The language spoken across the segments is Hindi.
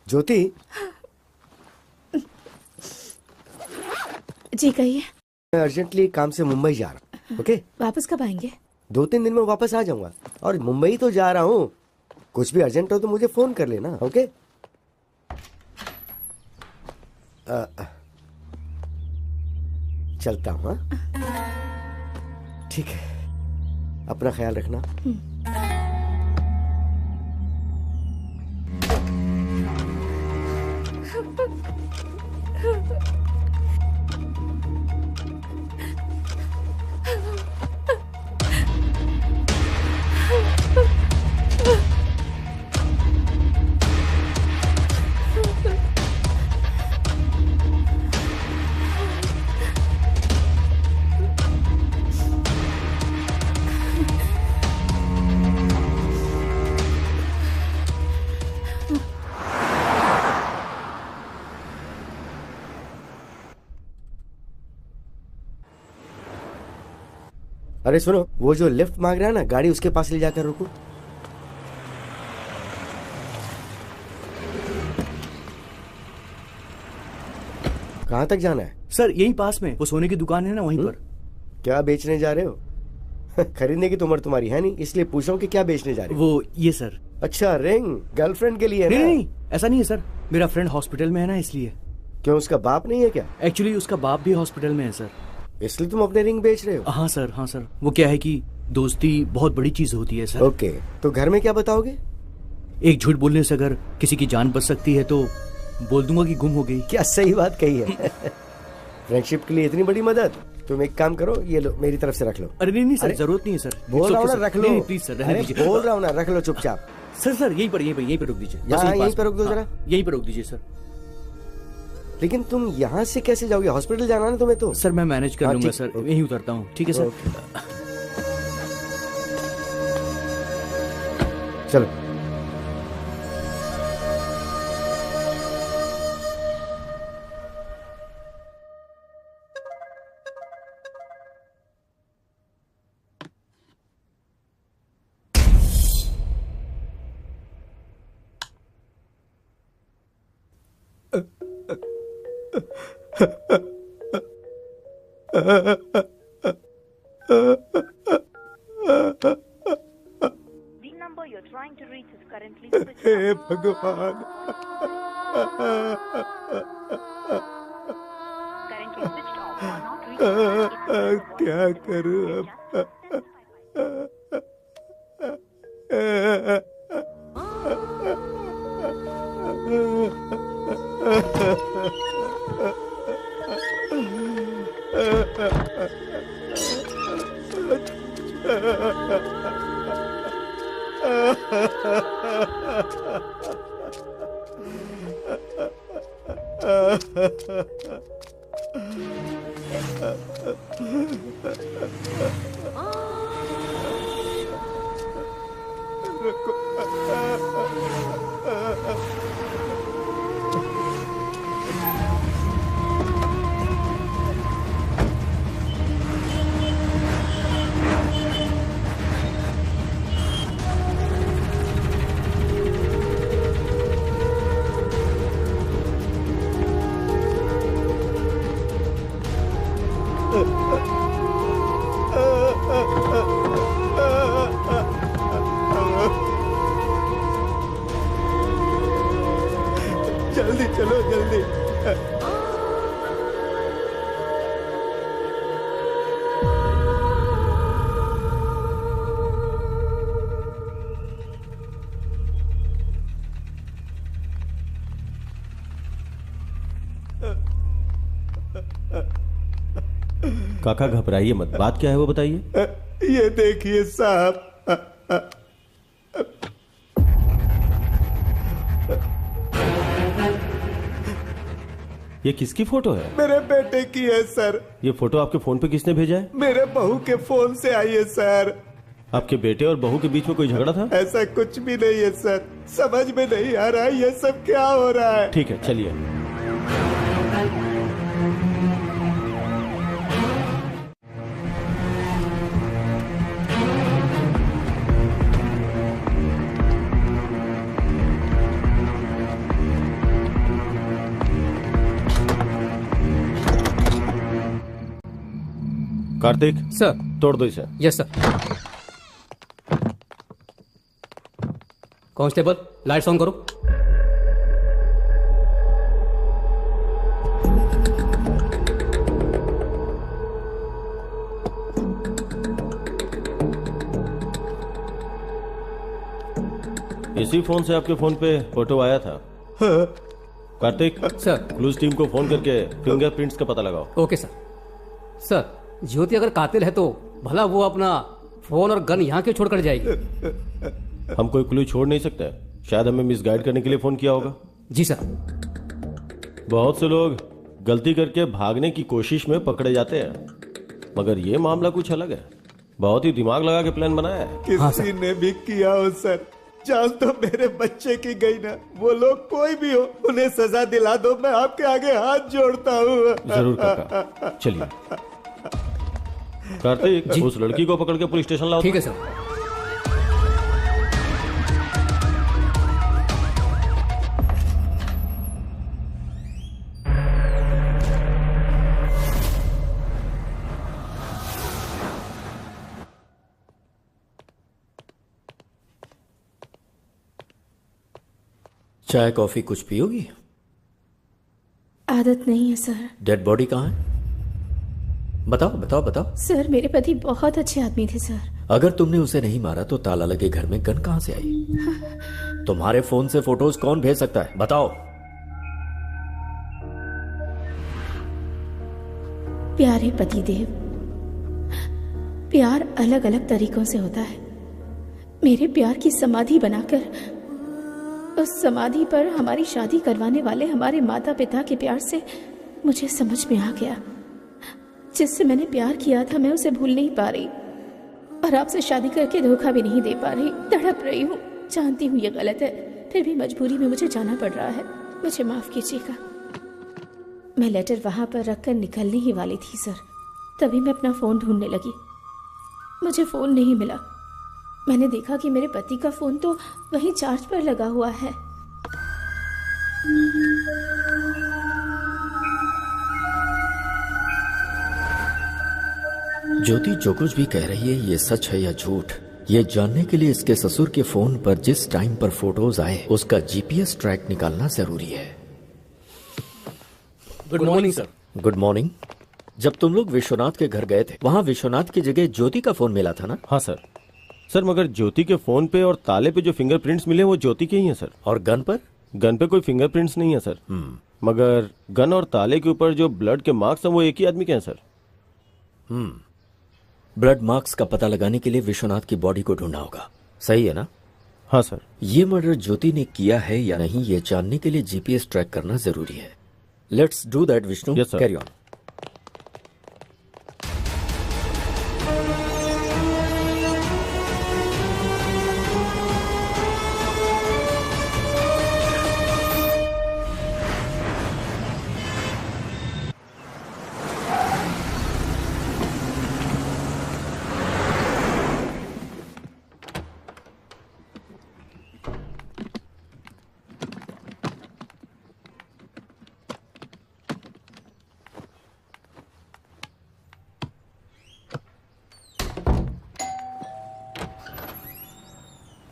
ज्योति। जी कहिए। मैं अर्जेंटली काम से मुंबई जा रहा हूँ। ओके, वापस कब आएंगे? 2-3 दिन में वापस आ जाऊंगा। और मुंबई तो जा रहा हूँ, कुछ भी अर्जेंट हो तो मुझे फोन कर लेना। ओके। चलता हूँ। ठीक है, अपना ख्याल रखना। अरे सुनो, वो जो लिफ्ट मांग रहा है ना, गाड़ी उसके पास ले जाकर रुको। कहाँ तक जाना है? सर यहीं पास में वो सोने की दुकान है ना, वहीं पर। क्या बेचने जा रहे हो? खरीदने की तो उम्र तुम्हारी है नहीं, इसलिए पूछ रहा हूँ कि क्या बेचने जा रहे हो? वो ये सर। अच्छा, रिंग गर्लफ्रेंड के लिए है ना? नहीं, ऐसा नहीं है सर, मेरा फ्रेंड हॉस्पिटल में है ना, इसलिए। क्यों, उसका बाप नहीं है क्या? एक्चुअली उसका बाप भी हॉस्पिटल में है सर, इसलिए तुम अपने रिंग बेच रहे हो? हाँ सर, हाँ सर। वो क्या है कि दोस्ती बहुत बड़ी चीज होती है सर। ओके, तो घर में क्या बताओगे? एक झूठ बोलने से अगर किसी की जान बच सकती है तो बोल दूंगा कि गुम हो गई। क्या सही बात कही है। फ्रेंडशिप के लिए इतनी बड़ी मदद। तुम एक काम करो, ये लो, मेरी तरफ से रख लो। अरे नहीं सर, जरूरत नहीं है सर। बोल रहा हूँ ना, रख लो। प्लीज सर, रहने दीजिए। बोल रहा हूँ ना, रख लो चुपचाप। सर यहीं पर रोक दीजिए। यहीं पर रोक दो जरा। यहीं पर रोक दीजिए सर। लेकिन तुम यहाँ से कैसे जाओगे? हॉस्पिटल जाना ना तुम्हें तो। सर मैं मैनेज कर लूंगा सर, यहीं उतरता हूँ। ठीक है सर। चलो। हे भगवान। क्या करूं अब? जल्दी चलो, जल्दी। काका घबराइए मत, बात क्या है वो बताइए। ये देखिए साहब, ये किसकी फोटो है? मेरे बेटे की है सर। ये फोटो आपके फोन पे किसने भेजा है? मेरे बहू के फोन से आई है सर। आपके बेटे और बहू के बीच में कोई झगड़ा था? ऐसा कुछ भी नहीं है सर, समझ में नहीं आ रहा है ये सब क्या हो रहा है। ठीक है, चलिए। कार्तिक सर। तोड़ दो इसे। Yes sir. Constable lights on करो। इसी फोन से आपके फोन पे फोटो आया था। कार्तिक सर। क्लूज टीम को फोन करके फिंगरप्रिंट्स का पता लगाओ। Okay sir. सर, ज्योति अगर कातिल है तो भला वो अपना फोन और गन यहाँ क्यों छोड़कर जाएगी? हम कोई क्लू छोड़ नहीं सकते, शायद हमें मिसगाइड करने के लिए फोन किया होगा। जी सर। बहुत से लोग गलती करके भागने की कोशिश में पकड़े जाते हैं, मगर ये मामला कुछ अलग है। बहुत ही दिमाग लगा के प्लान बनाया है। किसी ने भी किया हो सर, जान तो मेरे बच्चे की गई ना। वो लोग कोई भी हो, उन्हें सजा दिला दो, मैं आपके आगे हाथ जोड़ता हूँ। जरूर काका, चलिए। कार्तिक उस लड़की को पकड़ के पुलिस स्टेशन लाओ। ठीक है सर। चाय कॉफी कुछ पियोगी? आदत नहीं है सर। डेड बॉडी कहाँ है? बताओ बताओ बताओ। सर, मेरे पति बहुत अच्छे आदमी थे सर। अगर तुमने उसे नहीं मारा तो ताला लगे घर में गन कहां से आई? तुम्हारे फोन से फोटोज कौन भेज सकता है? बताओ। प्यारे पतिदेव, प्यार अलग अलग तरीकों से होता है। मेरे प्यार की समाधि बनाकर उस समाधि पर हमारी शादी करवाने वाले हमारे माता पिता के प्यार से मुझे समझ में आ गया, जिससे मैंने प्यार किया था मैं उसे भूल नहीं पा रही, और आपसे शादी करके धोखा भी नहीं दे पा रही। तड़प रही हूँ, जानती हूँ ये गलत है, फिर भी मजबूरी में मुझे जाना पड़ रहा है। मुझे माफ कीजिएगा। मैं लेटर वहां पर रखकर निकलने ही वाली थी सर, तभी मैं अपना फोन ढूंढने लगी। मुझे फोन नहीं मिला। मैंने देखा कि मेरे पति का फोन तो वहीं चार्ज पर लगा हुआ है। ज्योति जो कुछ भी कह रही है ये सच है या झूठ, ये जानने के लिए इसके ससुर के फोन पर जिस टाइम पर फोटोज आए उसका जीपीएस ट्रैक निकालना जरूरी है। Good morning sir. Good morning. जब तुम लोग विश्वनाथ के घर गए थे, वहाँ विश्वनाथ की जगह ज्योति का फोन मिला था ना? हाँ सर। सर मगर ज्योति के फोन पे और ताले पे जो फिंगरप्रिंट्स मिले वो ज्योति के ही हैं सर। और गन पर? गन पे कोई फिंगरप्रिंट्स नहीं है सर। मगर गन और ताले के ऊपर जो ब्लड के मार्क्स हैं वो एक ही आदमी के हैं सर। ब्लड मार्क्स का पता लगाने के लिए विश्वनाथ की बॉडी को ढूंढना होगा, सही है ना? हाँ सर। ये मर्डर ज्योति ने किया है या नहीं ये जानने के लिए जीपीएस ट्रैक करना जरूरी है। Let's do that Vishnu. Yes, sir. Carry on.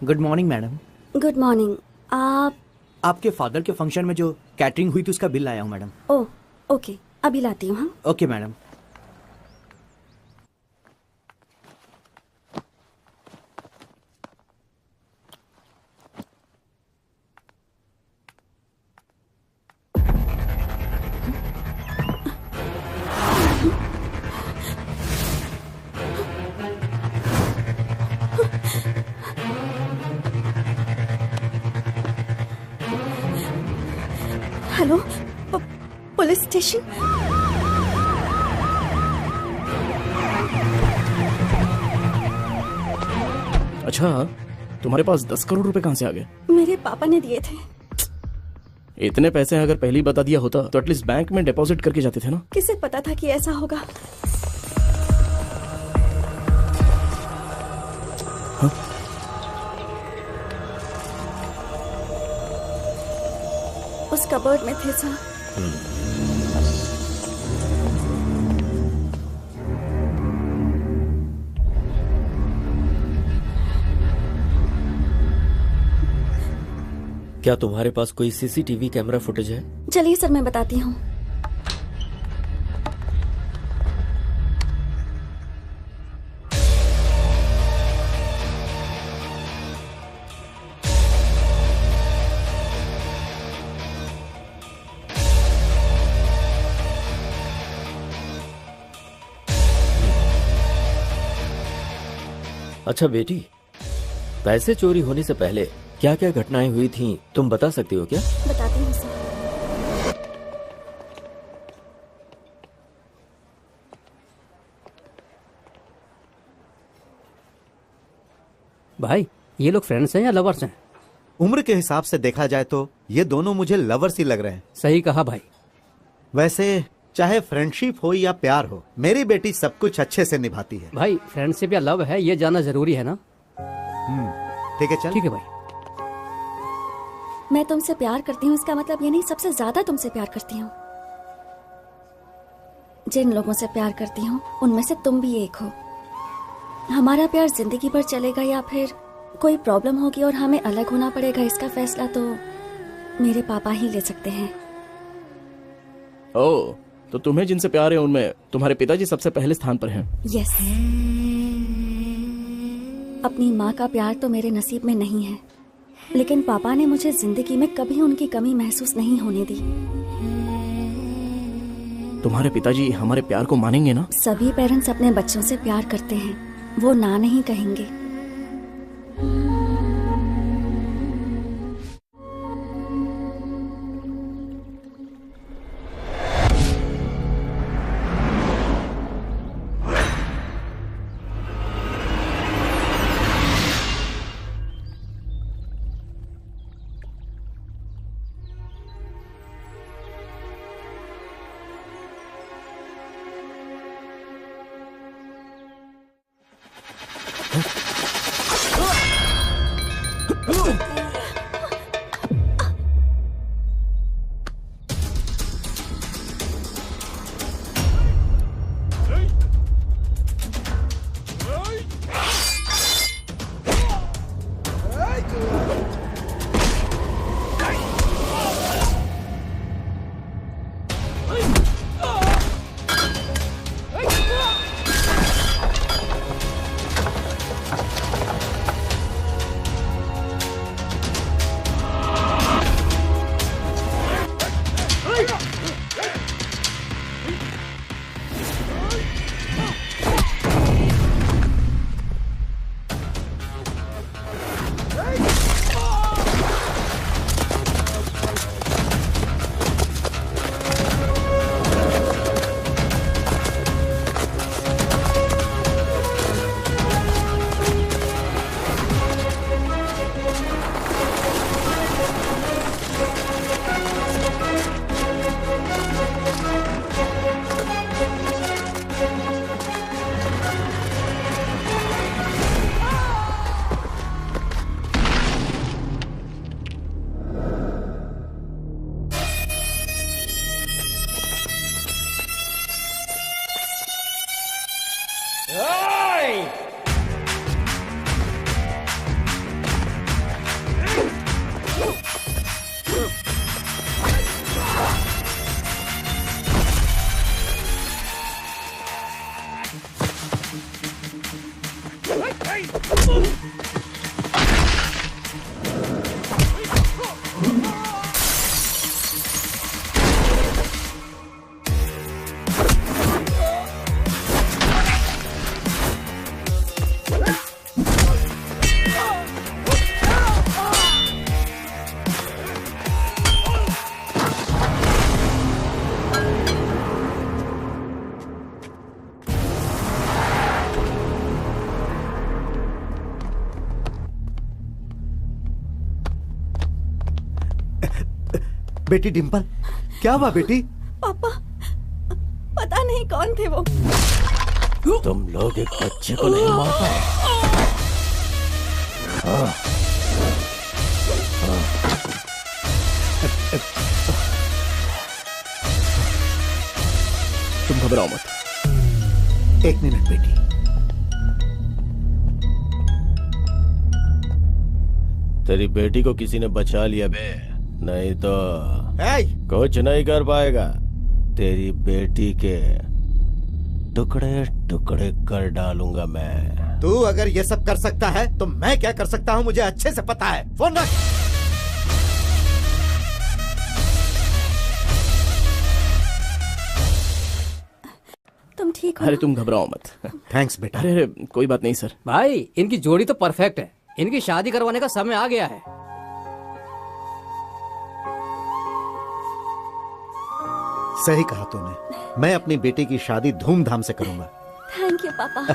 Good morning madam. Good morning. आप? आपके फादर के फंक्शन में जो कैटरिंग हुई थी उसका बिल लाया हूँ मैडम। ओह ओके, अभी लाती हूँ। हाँ okay madam. Hello, police station. अच्छा, तुम्हारे पास 10 करोड़ रुपए कहाँ से आ गए? मेरे पापा ने दिए थे। इतने पैसे अगर पहले ही बता दिया होता तो एटलीस्ट बैंक में डिपॉजिट करके जाते थे ना। किसे पता था कि ऐसा होगा? हाँ? उस कबर्ड में थे सर। क्या तुम्हारे पास कोई सीसीटीवी कैमरा फुटेज है? चलिए सर, मैं बताती हूँ। अच्छा बेटी, पैसे चोरी होने से पहले क्या क्या घटनाएं हुई थीं, तुम बता सकती हो क्या? बताती हूँ सर। भाई ये लोग फ्रेंड्स हैं या लवर्स हैं? उम्र के हिसाब से देखा जाए तो ये दोनों मुझे लवर्स ही लग रहे हैं। सही कहा भाई। वैसे चाहे फ्रेंडशिप हो या प्यार हो, मेरी बेटी सब कुछ अच्छे से निभाती है। भाई फ्रेंडशिप या लव है ये जानना जरूरी है ना? ठीक है, चल। ठीक है भाई। मैं तुमसे प्यार करती हूँ इसका मतलब ये नहीं सबसे ज्यादा तुमसे प्यार करती हूँ। जिन लोगों से प्यार करती हूँ उनमें से तुम भी एक हो। हमारा प्यार जिंदगी भर चलेगा या फिर कोई प्रॉब्लम होगी और हमें अलग होना पड़ेगा, इसका फैसला तो मेरे पापा ही ले सकते हैं। ओह, तो तुम्हें जिनसे प्यार है उनमें तुम्हारे पिताजी सबसे पहले स्थान पर हैं। यस। अपनी माँ का प्यार तो मेरे नसीब में नहीं है, लेकिन पापा ने मुझे जिंदगी में कभी उनकी कमी महसूस नहीं होने दी। तुम्हारे पिताजी हमारे प्यार को मानेंगे ना? सभी पेरेंट्स अपने बच्चों से प्यार करते हैं, वो ना नहीं कहेंगे। बेटी डिम्पल, क्या हुआ बेटी? पापा, पता नहीं कौन थे वो। तुम लोग एक बच्चे को नहीं मार पाए। तुम घबराओ मत। एक मिनट बेटी, तेरी बेटी को किसी ने बचा लिया बे, नहीं तो कुछ नहीं कर पाएगा। तेरी बेटी के टुकड़े टुकड़े कर डालूंगा मैं। तू अगर ये सब कर सकता है तो मैं क्या कर सकता हूँ मुझे अच्छे से पता है। फोन रख। तुम ठीक हो? अरे तुम घबराओ मत। थैंक्स बेटा। अरे कोई बात नहीं सर। भाई इनकी जोड़ी तो परफेक्ट है, इनकी शादी करवाने का समय आ गया है। सही कहा तूने, मैं अपनी बेटी की शादी धूमधाम से करूंगा। थैंक यू पापा।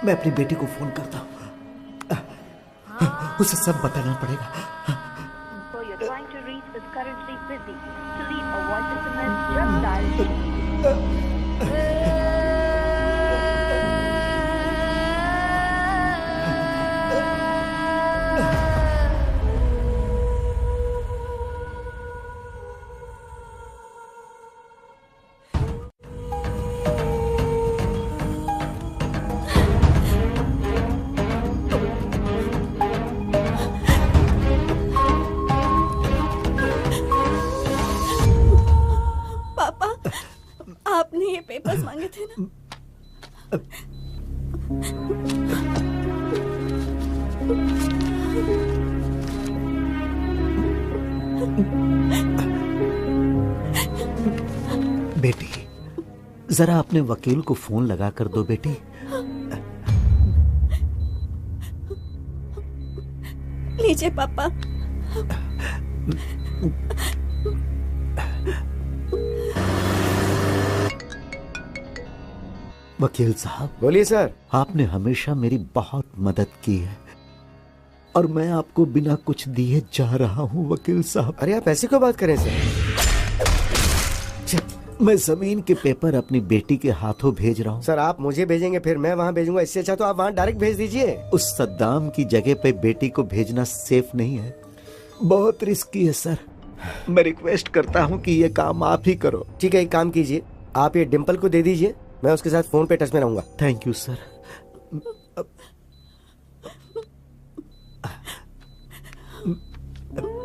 मैं अपनी बेटी को फोन करता हूँ, उसे सब बताना पड़ेगा। आपने ये पेपर्स मांगे थे ना? बेटी, जरा अपने वकील को फोन लगा कर दो बेटी। लीजिए पापा। वकील साहब, बोलिए सर। आपने हमेशा मेरी बहुत मदद की है और मैं आपको बिना कुछ दिए जा रहा हूँ वकील साहब। अरे आप ऐसे क्यों बात करें सर? मैं जमीन के पेपर अपनी बेटी के हाथों भेज रहा हूँ। सर आप मुझे भेजेंगे फिर मैं वहाँ भेजूंगा, इससे अच्छा तो आप वहाँ डायरेक्ट भेज दीजिए। उस सद्दाम की जगह पे बेटी को भेजना सेफ नहीं है, बहुत रिस्की है सर। मैं रिक्वेस्ट करता हूँ कि ये काम आप ही करो। ठीक है, एक काम कीजिए, आप ये डिम्पल को दे दीजिए, मैं उसके साथ फोन पे टच में रहूंगा। Thank you sir.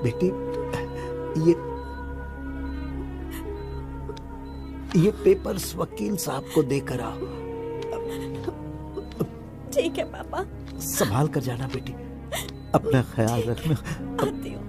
बेटी, ये पेपर्स वकील साहब को देकर आओ। ठीक है पापा। संभाल कर जाना बेटी, अपना ख्याल रखना। आती हूँ।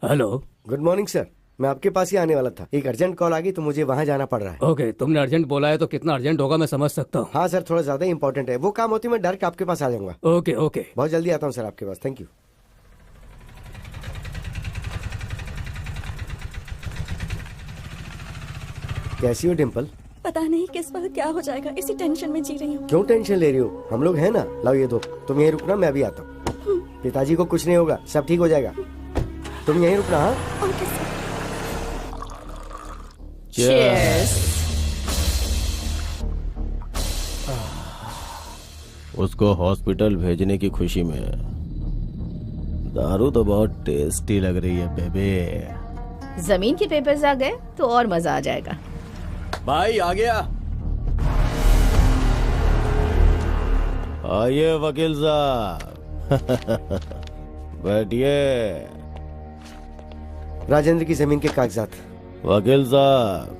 हेलो। गुड मॉर्निंग सर, मैं आपके पास ही आने वाला था, एक अर्जेंट कॉल आ गई तो मुझे वहाँ जाना पड़ रहा है। ओके, तुमने अर्जेंट बोला है तो कितना अर्जेंट होगा मैं समझ सकता हूँ। हाँ सर, थोड़ा ज्यादा ही इंपॉर्टेंट है, वो काम होती मैं डायरेक्ट आपके पास आ जाऊंगा। ओके ओके, बहुत जल्दी आता हूँ सर आपके पास। Thank you. कैसी हो डिम्पल? पता नहीं किस वक्त क्या हो जाएगा, इसी टेंशन में जी रही हूँ। क्यों टेंशन ले रही हो, हम लोग हैं ना। लाओ ये दो, तुम यहीं रुकना, मैं अभी आता हूँ। पिताजी को कुछ नहीं होगा, सब ठीक हो जाएगा, तुम यहीं रुकना। हाँ ओके सर। Cheers. उसको हॉस्पिटल भेजने की खुशी में दारू तो बहुत टेस्टी लग रही है बेबे। जमीन के पेपर्स आ गए तो और मजा आ जाएगा। भाई आ गया। आइए वकील साहब। बैठिए। राजेंद्र की जमीन के कागजात। वकील साहब,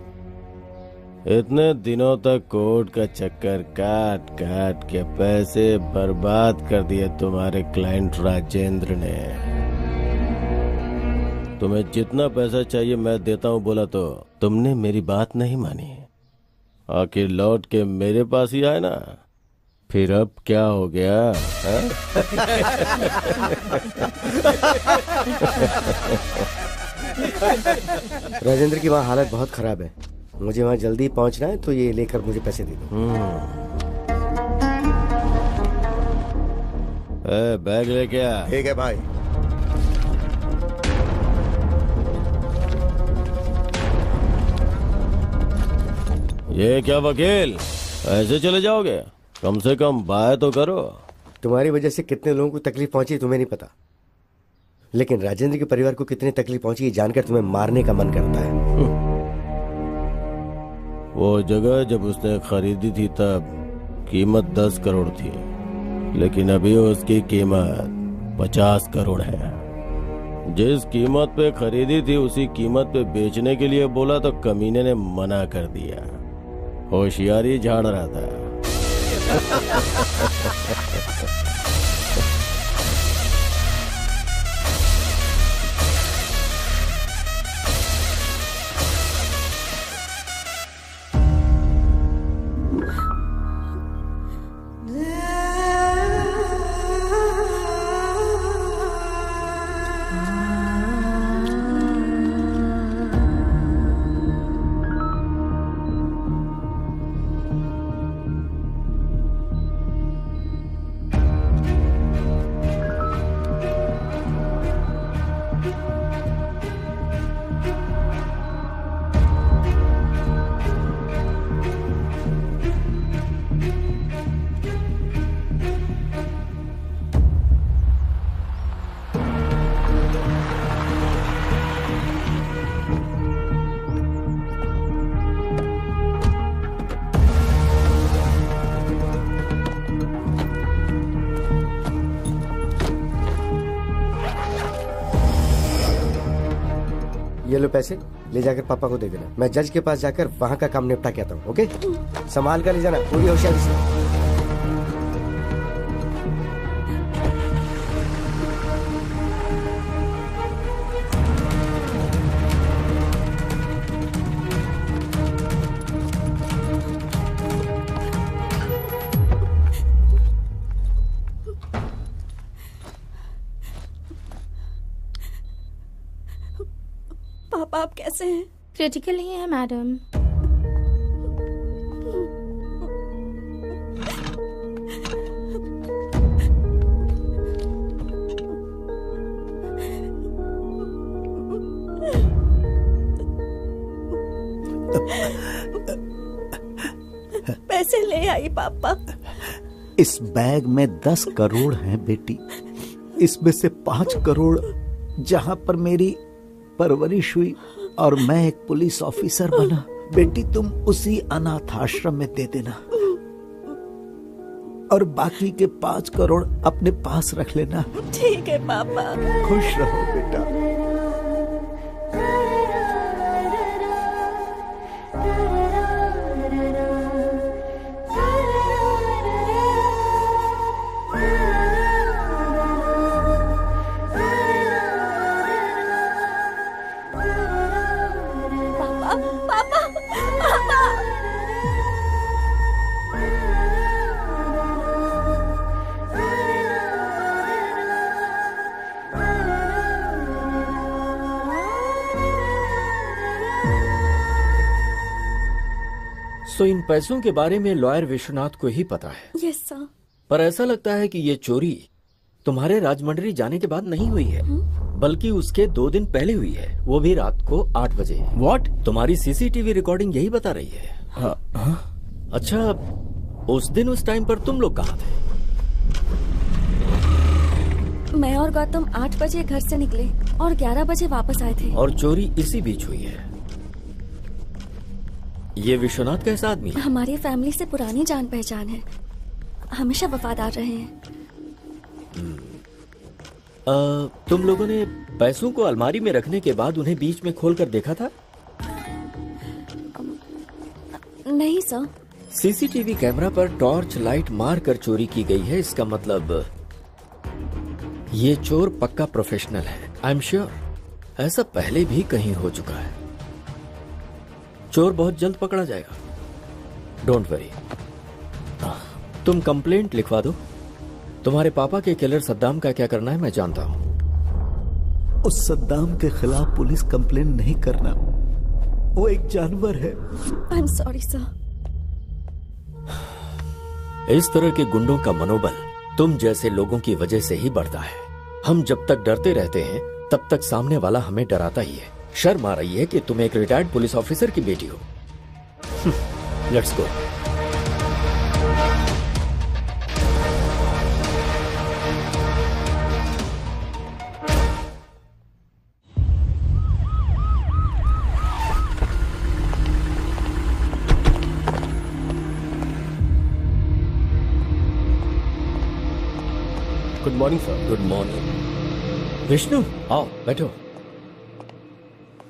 इतने दिनों तक कोर्ट का चक्कर काट काट के पैसे बर्बाद कर दिए तुम्हारे क्लाइंट राजेंद्र ने। तुम्हें जितना पैसा चाहिए मैं देता हूँ बोला तो तुमने मेरी बात नहीं मानी, आखिर लौट के मेरे पास ही आए ना। फिर अब क्या हो गया? राजेंद्र की वहाँ हालत बहुत खराब है, मुझे वहाँ जल्दी पहुँचना है, तो ये लेकर मुझे पैसे दे दो। बैग लेके आ। ठीक है भाई। ये क्या वकील, ऐसे चले जाओगे? कम से कम बाय तो करो। तुम्हारी वजह से कितने लोगों को तकलीफ पहुंची तुम्हें नहीं पता, लेकिन राजेंद्र के परिवार को कितनी तकलीफ पहुंची ये जानकर तुम्हें मारने का मन करता है। वो जगह जब उसने खरीदी थी तब कीमत 10 करोड़ थी, लेकिन अभी उसकी कीमत 50 करोड़ है। जिस कीमत पे खरीदी थी उसी कीमत पे बेचने के लिए बोला तो कमीने ने मना कर दिया, होशियारी झाड़ रहा था। ये लो पैसे, ले जाकर पापा को दे देना, मैं जज के पास जाकर वहाँ का काम निपटा के आता हूँ। ओके, संभाल कर ले जाना, पूरी होशियारी से। कैसे हैं? क्रिटिकल ही है मैडम। पैसे ले आई पापा। इस बैग में 10 करोड़ हैं बेटी। इसमें से 5 करोड़ जहां पर मेरी परवरिश हुई और मैं एक पुलिस ऑफिसर बना, बेटी तुम उसी अनाथ आश्रम में दे देना और बाकी के 5 करोड़ अपने पास रख लेना। ठीक है पापा। खुश रहो बेटा। सो इन पैसों के बारे में लॉयर विश्वनाथ को ही पता है। Yes sir. पर ऐसा लगता है कि ये चोरी तुम्हारे राजमंड्री जाने के बाद नहीं हुई है, बल्कि उसके 2 दिन पहले हुई है, वो भी रात को 8 बजे। व्हाट? तुम्हारी सीसीटीवी रिकॉर्डिंग यही बता रही है। अच्छा, उस दिन उस टाइम पर तुम लोग कहाँ थे? मैं और गौतम 8 बजे घर से निकले और 11 बजे वापस आए थे। और चोरी इसी बीच हुई है। ये विश्वनाथ कैसा आदमी है? हमारी फैमिली से पुरानी जान पहचान है, हमेशा वफादार रहे हैं। तुम लोगों ने पैसों को अलमारी में रखने के बाद उन्हें बीच में खोलकर देखा था? नहीं सर। सीसीटीवी कैमरा पर टॉर्च लाइट मार कर चोरी की गई है, इसका मतलब ये चोर पक्का प्रोफेशनल है। आई एम श्योर ऐसा पहले भी कहीं हो चुका है। चोर बहुत जल्द पकड़ा जाएगा, डोंट वरी। तुम कंप्लेंट लिखवा दो। तुम्हारे पापा के किलर सद्दाम का क्या करना है मैं जानता हूं। उस सद्दाम के खिलाफ पुलिस कंप्लेंट नहीं करना, वो एक जानवर है। I am sorry sir. इस तरह के गुंडों का मनोबल तुम जैसे लोगों की वजह से ही बढ़ता है। हम जब तक डरते रहते हैं तब तक सामने वाला हमें डराता ही है। शर्म आ रही है कि तुम एक रिटायर्ड पुलिस ऑफिसर की बेटी हो। Let's go. Good morning sir. Good morning. Vishnu आओ बैठो।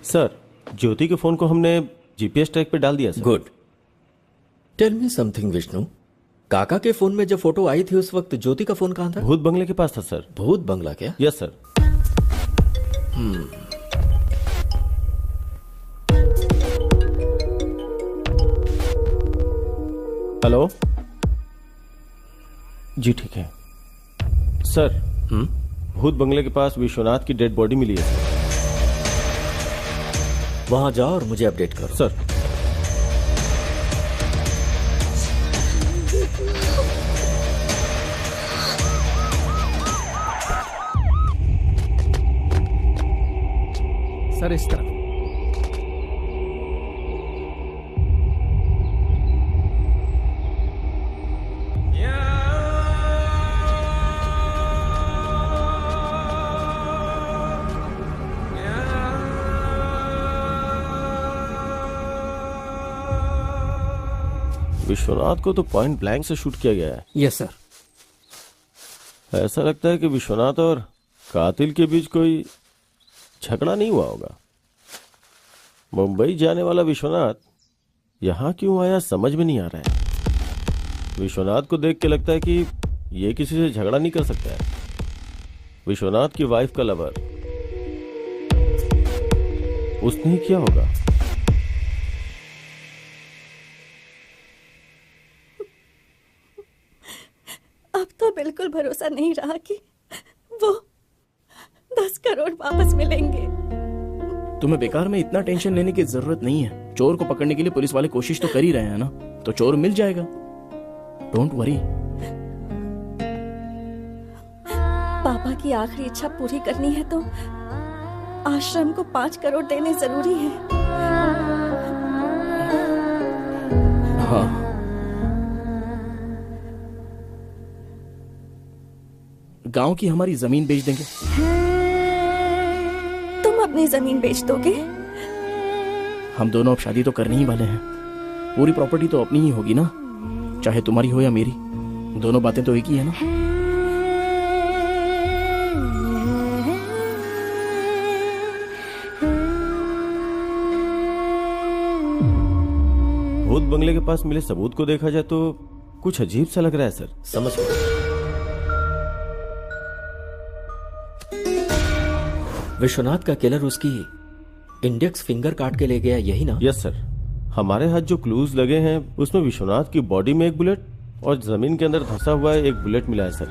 सर, ज्योति के फोन को हमने जीपीएस ट्रैक पे डाल दिया sir. Good. Tell me something Vishnu, काका के फोन में जब फोटो आई थी उस वक्त ज्योति का फोन कहाँ था? भूत बंगले के पास था सर। भूत बंगला क्या? Yes sir. हेलो जी, ठीक है सर। भूत बंगले के पास विश्वनाथ की डेड बॉडी मिली है सर। वहां जाओ और मुझे अपडेट करो। सर। सर इस तरफ। विश्वनाथ को तो पॉइंट ब्लैंक से शूट किया गया है। Yes sir. ऐसा लगता है कि विश्वनाथ और कातिल के बीच कोई झगड़ा नहीं हुआ होगा। मुंबई जाने वाला विश्वनाथ यहां क्यों आया समझ में नहीं आ रहा है। विश्वनाथ को देख के लगता है कि ये किसी से झगड़ा नहीं कर सकता है। विश्वनाथ की वाइफ का लवर, उसने ही किया होगा। अब तो बिल्कुल भरोसा नहीं रहा कि वो 10 करोड़ वापस मिलेंगे। तुम्हें बेकार में इतना टेंशन लेने की जरूरत नहीं है। चोर को पकड़ने के लिए पुलिस वाले कोशिश तो कर ही रहे हैं ना, तो चोर मिल जाएगा। Don't worry. पापा की आखिरी इच्छा पूरी करनी है तो आश्रम को 5 करोड़ देने जरूरी है। हाँ, गांव की हमारी जमीन बेच देंगे। तुम अपनी जमीन बेच दोगे? हम दोनों अब शादी तो करने ही वाले हैं। पूरी प्रॉपर्टी तो अपनी ही होगी ना, चाहे तुम्हारी हो या मेरी। दोनों बातें तो एक ही है ना। भूत बंगले के पास मिले सबूत को देखा जाए तो कुछ अजीब सा लग रहा है सर। समझ गया। विश्वनाथ का किलर उसकी इंडेक्स फिंगर काट के ले गया, यही ना? Yes sir. हमारे हाथ जो क्लूज लगे हैं उसमें विश्वनाथ की बॉडी में एक बुलेट और जमीन के अंदर धंसा हुआ एक बुलेट मिला है सर।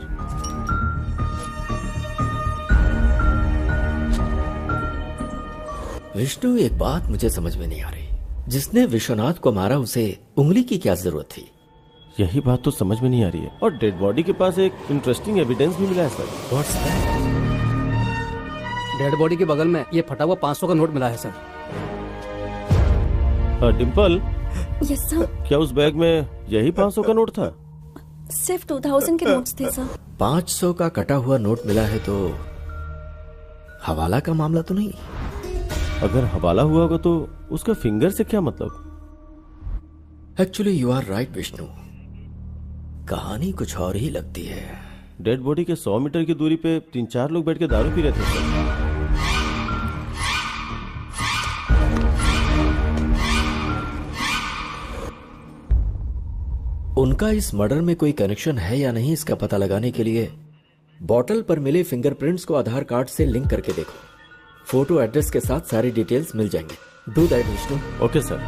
विष्णु, एक बात मुझे समझ में नहीं आ रही। जिसने विश्वनाथ को मारा उसे उंगली की क्या जरूरत थी? यही बात तो समझ में नहीं आ रही है। और डेड बॉडी के पास एक इंटरेस्टिंग एविडेंस भी मिला है sir. What's that? Dead body के बगल में ये फटा हुआ 500 का नोट मिला है सर। Dimple, yes sir. क्या उस बैग में यही 500 का नोट था? सिर्फ 2000 के नोट्स थे सर। 500 का कटा हुआ नोट मिला है तो हवाला का मामला तो नहीं? अगर हवाला हुआ होगा तो उसका फिंगर से क्या मतलब? Actually you are right Vishnu, कहानी कुछ और ही लगती है। डेड बॉडी के 100 मीटर की दूरी पे 3-4 लोग बैठ के दारू पी रहे थे सर। उनका इस मर्डर में कोई कनेक्शन है या नहीं, इसका पता लगाने के लिए बॉटल पर मिले फिंगरप्रिंट्स को आधार कार्ड से लिंक करके देखो। फोटो एड्रेस के साथ सारी डिटेल्स मिल जाएंगे। Do that Vishnu. Okay sir.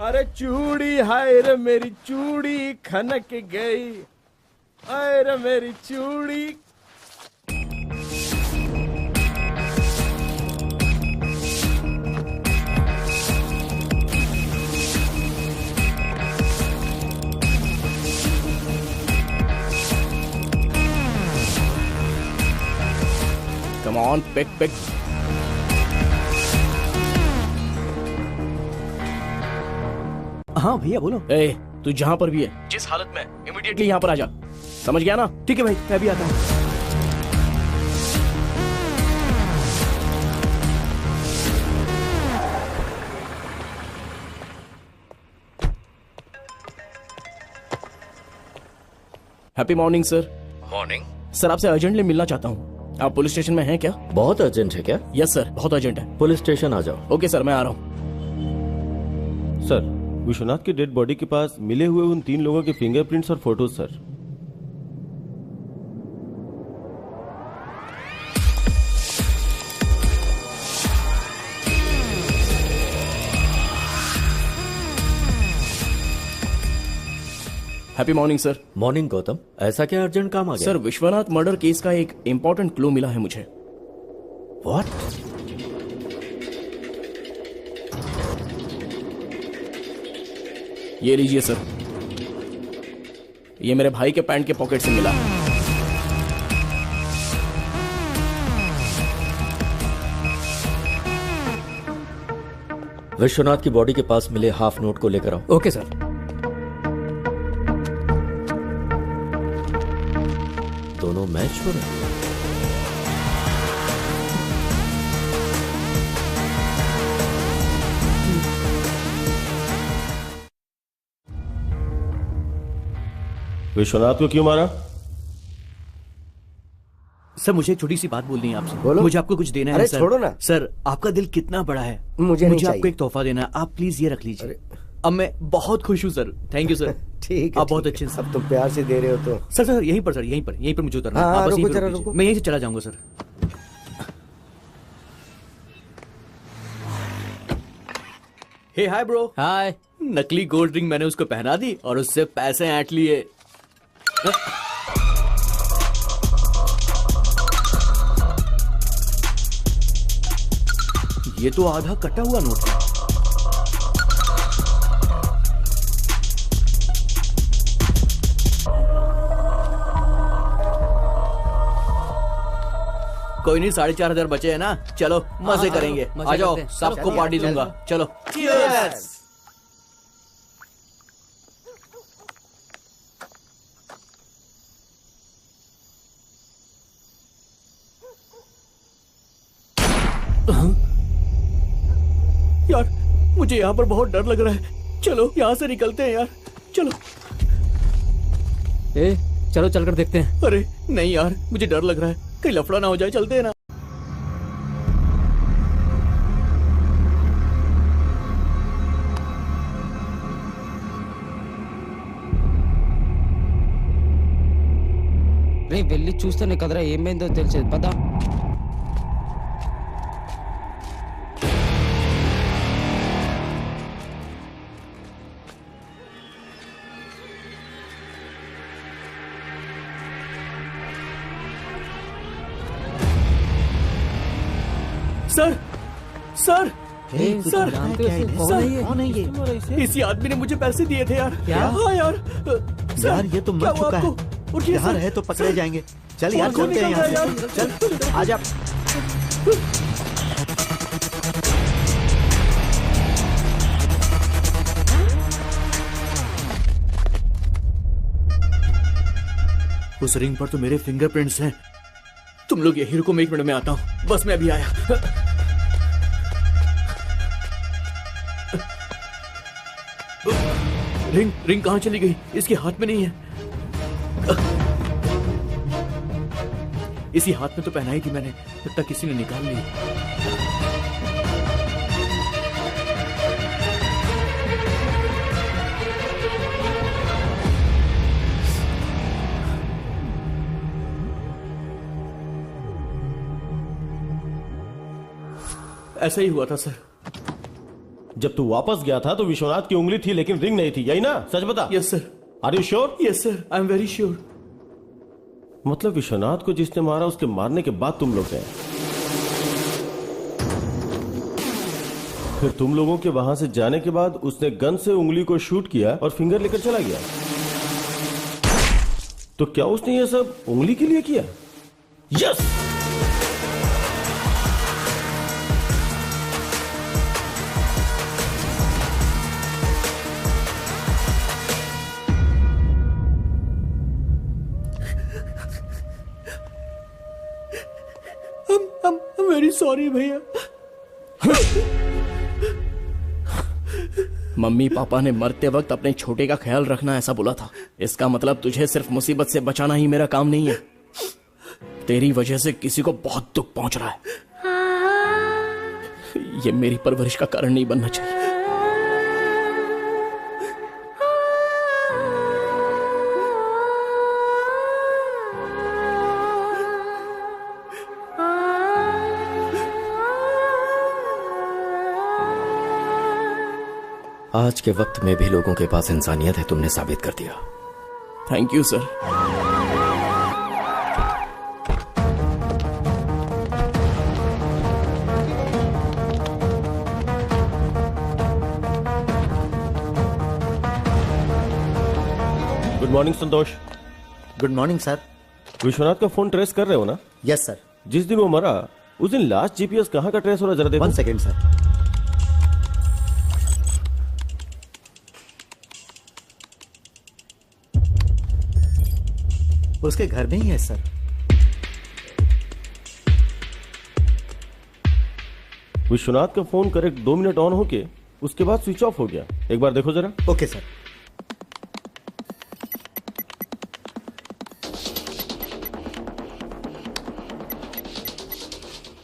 अरे चूड़ी, हाय रे मेरी चूड़ी खनक गई, हाय रे मेरी चूड़ी। Come on, pick pick. हाँ भैया बोलो। ए, तू जहां पर भी है, जिस हालत में, इमीडिएटली यहाँ पर आ जा। समझ गया ना? ठीक है भाई, मैं भी आता हूँ। Happy morning sir. Morning sir, आपसे अर्जेंटली मिलना चाहता हूँ। आप पुलिस स्टेशन में हैं क्या? बहुत अर्जेंट है क्या? यस सर, बहुत अर्जेंट है। पुलिस स्टेशन आ जाओ। ओके सर, मैं आ रहा हूँ। सर, विश्वनाथ की डेड बॉडी के पास मिले हुए उन 3 लोगों के फिंगरप्रिंट्स और photos sir. Happy morning sir. Morning Gautam, ऐसा क्या अर्जेंट काम आ गया? सर, विश्वनाथ मर्डर केस का एक इंपॉर्टेंट क्लू मिला है मुझे। व्हाट? ये लीजिए सर, ये मेरे भाई के पैंट के पॉकेट से मिला। विश्वनाथ की बॉडी के पास मिले हाफ नोट को लेकर आओ। Okay sir. दोनों मैच हो रहे हैं। विश्वनाथ को क्यों मारा? सर, मुझे एक छोटी सी बात बोलनी है आपसे। बोलो। मुझे आपको कुछ देना है अरे सर। छोड़ो ना। सर, आपका दिल कितना बड़ा है। मुझे नहीं आपको चाहिए। एक तोहफा देना है। आप प्लीज ये रख लीजिए। अब मैं बहुत खुश हूँ सर। Thank you sir. ठीक है, आप बहुत ठीक अच्छे है। हैं। अब तुम प्यार से दे रहे हो तो। सर सर, यहीं पर सर, यहीं पर मुझे उतरना है। हाँ, आप बस रुको यहीं पर जरा, रुक लीजिए। रुको। मैं यहीं से चला जाऊंगा सर। हे हाय ब्रो। हाय। नकली गोल्ड रिंग मैंने उसको पहना दी और उससे पैसे ऐंठ लिए। ये तो आधा कटा हुआ नोट है। कोई नहीं, 4,500 बचे हैं ना, चलो मजे करेंगे। आ जाओ, सबको पार्टी दूंगा, चलो। Cheers! यार मुझे यहाँ पर बहुत डर लग रहा है, चलो यहाँ से निकलते हैं यार, चलो। चलो चलकर देखते हैं। अरे नहीं यार, मुझे डर लग रहा है, कहीं लफड़ा ना हो जाए, चलते हैं ना। వెళ్ళి చూస్తేనే కదరా ఏమైందో తెలిసేది పదా. सर सर सर कौन है ये? इसी आदमी ने मुझे पैसे दिए थे यार। क्या? हाँ यार। यार ये तो मर चुका है, उठिए यहाँ सर। रहे तो पकड़े जाएंगे। चल यार कौन चलते हैं निकल रहा यहाँ है से, यार? चल आजा। उस रिंग पर तो मेरे फिंगरप्रिंट्स हैं। तुम लोग यही रुको, मैं 1 मिनट में आता हूँ, बस मैं अभी आया। रिंग कहाँ चली गई? इसके हाथ में नहीं है। इसी हाथ में तो पहनाई थी मैंने, तब तक किसी ने निकाल ली। ऐसा ही हुआ था सर। जब तू वापस गया था तो विश्वनाथ की उंगली थी लेकिन रिंग नहीं थी, यही ना? सच बता। Yes sir. Are you sure? Yes sir, I am very sure. मतलब विश्वनाथ को जिसने मारा उसके मारने के बाद तुम लोग गए, फिर तुम लोगों के वहां से जाने के बाद उसने गन से उंगली को शूट किया और फिंगर लेकर चला गया। तो क्या उसने ये सब उंगली के लिए किया? यस। वेरी सॉरी भैया। मम्मी पापा ने मरते वक्त अपने छोटे का ख्याल रखना ऐसा बोला था। इसका मतलब तुझे सिर्फ मुसीबत से बचाना ही मेरा काम नहीं है। तेरी वजह से किसी को बहुत दुख पहुंच रहा है। ये मेरी परवरिश का कारण नहीं बनना चाहिए। आज के वक्त में भी लोगों के पास इंसानियत है, तुमने साबित कर दिया। Thank you sir. Good morning Santosh. Good morning sir. Vishwanath का फोन ट्रेस कर रहे हो ना? Yes sir. जिस दिन वो मरा उस दिन लास्ट जीपीएस कहाँ का ट्रेस हो रहा, जरा देखो। 1 सेकेंड सर। उसके घर में ही है सर। विश्वनाथ का फोन करेक्ट 2 मिनट ऑन होके उसके बाद स्विच ऑफ हो गया। एक बार देखो जरा। Okay sir.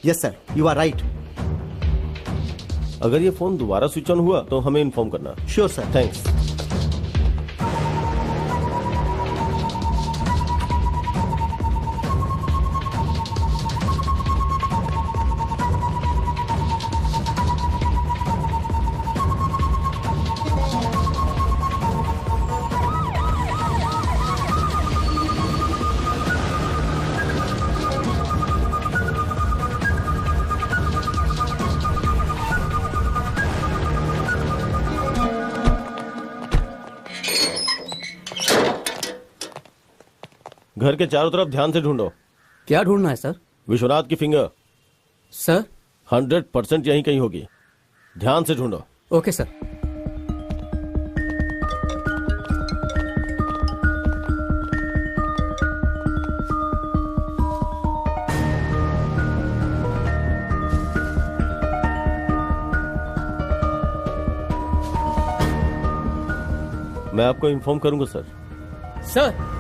Yes sir, you are right. अगर ये फोन दोबारा स्विच ऑन हुआ तो हमें इन्फॉर्म करना। Sure sir. थैंक्स। घर के चारों तरफ ध्यान से ढूंढो। क्या ढूंढना है सर? विश्वनाथ की फिंगर सर 100% यहीं कहीं होगी, ध्यान से ढूंढो। Okay sir. मैं आपको इन्फॉर्म करूंगा सर। सर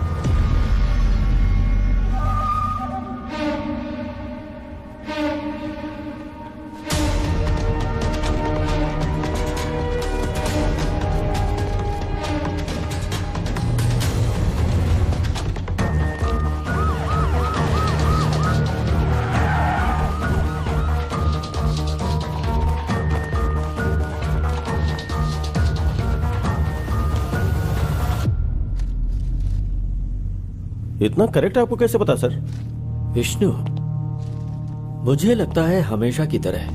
इतना करेक्ट आपको कैसे पता सर? विष्णु, मुझे लगता है हमेशा की तरह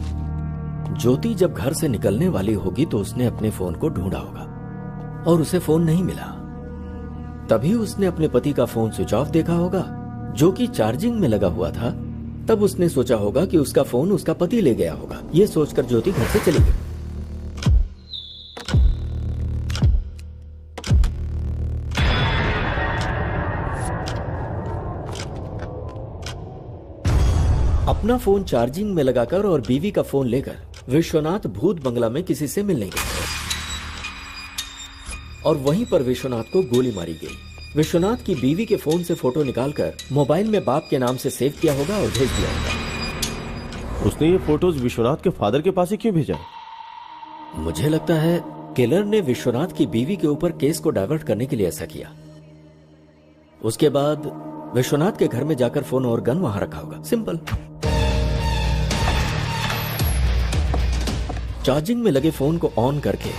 ज्योति जब घर से निकलने वाली होगी तो उसने अपने फोन को ढूंढा होगा और उसे फोन नहीं मिला। तभी उसने अपने पति का फोन स्विच ऑफ देखा होगा जो कि चार्जिंग में लगा हुआ था। तब उसने सोचा होगा कि उसका फोन उसका पति ले गया होगा। यह सोचकर ज्योति घर से चली गई। अपना फोन चार्जिंग में लगाकर और बीवी का फोन लेकर विश्वनाथ भूत बंगला में किसी से मिलने गए और वहीं पर विश्वनाथ को गोली मारी गई। विश्वनाथ की बीवी के फोन से फोटो निकालकर मोबाइल में बाप के नाम से सेव किया होगा और भेज दिया होगा। उसने ये फोटोज विश्वनाथ के फादर के पास ही क्यों भेजा? मुझे लगता है किलर ने विश्वनाथ की बीवी के ऊपर केस को डाइवर्ट करने के लिए ऐसा किया। उसके बाद विश्वनाथ के घर में जाकर फोन और गन वहां रखा होगा। सिंपल। चार्जिंग में लगे फोन को ऑन करके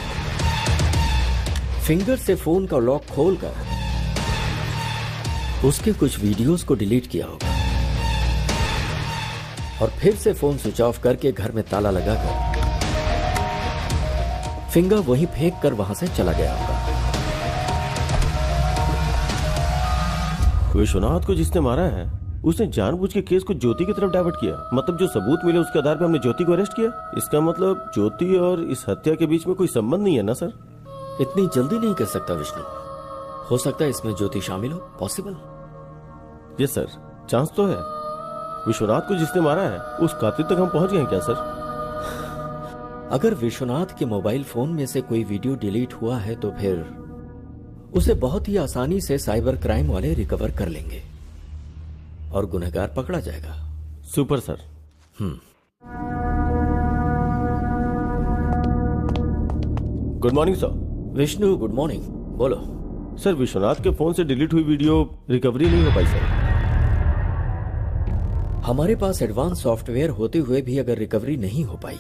फिंगर से फोन का लॉक खोलकर उसके कुछ वीडियोस को डिलीट किया होगा और फिर से फोन स्विच ऑफ करके घर में ताला लगाकर फिंगर वहीं फेंक कर वहां से चला गया होगा। विश्वनाथ को जिसने मारा है उसने जानबूझ के केस को ज्योति की तरफ डाइवर्ट किया। मतलब जो सबूत मिले उसके आधार पर हमने ज्योति को अरेस्ट किया। इसका मतलब ज्योति और इस हत्या के बीच में कोई संबंध नहीं है ना सर? इतनी जल्दी नहीं कर सकता विष्णु। हो सकता है इसमें ज्योति शामिल हो। पॉसिबल। यस सर, चांस तो है। विश्वनाथ को जिसने मारा है उस कातिल तक हम पहुंच गए हैं क्या सर? अगर विश्वनाथ के मोबाइल फोन में से कोई वीडियो डिलीट हुआ है तो फिर उसे बहुत ही आसानी से साइबर क्राइम वाले रिकवर कर लेंगे और गुनहगार पकड़ा जाएगा। Super sir. Good morning sir. Vishnu good morning. बोलो सर। विश्वनाथ के फोन से डिलीट हुई वीडियो रिकवरी नहीं हो पाई सर। हमारे पास एडवांस सॉफ्टवेयर होते हुए भी अगर रिकवरी नहीं हो पाई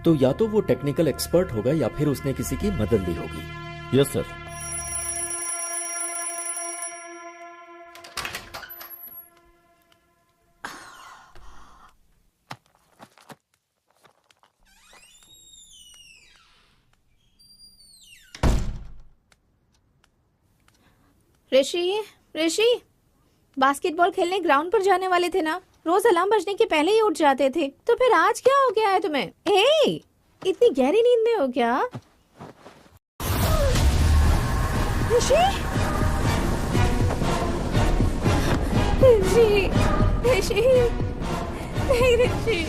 तो या तो वो टेक्निकल एक्सपर्ट होगा या फिर उसने किसी की मदद ली होगी। Yes sir. Rishi, Rishi, basketball खेलने ग्राउंड पर जाने वाले थे ना? रोज अलार्म बजने के पहले ही उठ जाते थे। तो फिर आज क्या हो गया है तुम्हें? इतनी गहरी नींद में हो क्या? ऋषि, ऋषि, ऋषि, नहीं ऋषि।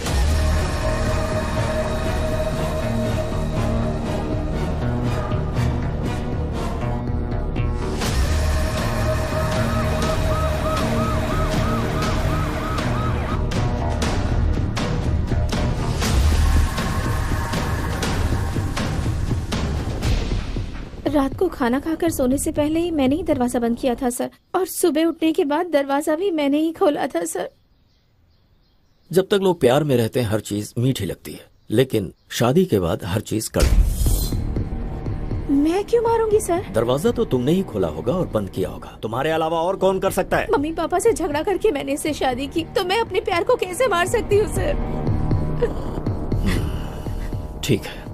रात को खाना खाकर सोने से पहले ही मैंने ही दरवाजा बंद किया था सर, और सुबह उठने के बाद दरवाजा भी मैंने ही खोला था सर। जब तक लोग प्यार में रहते हैं हर चीज मीठी लगती है, लेकिन शादी के बाद हर चीज कड़वी। मैं क्यों मारूंगी सर? दरवाजा तो तुमने ही खोला होगा और बंद किया होगा। तुम्हारे अलावा और कौन कर सकता है? मम्मी पापा से झगड़ा करके मैंने इससे शादी की, तो मैं अपने प्यार को कैसे मार सकती हूँ सर? ठीक है,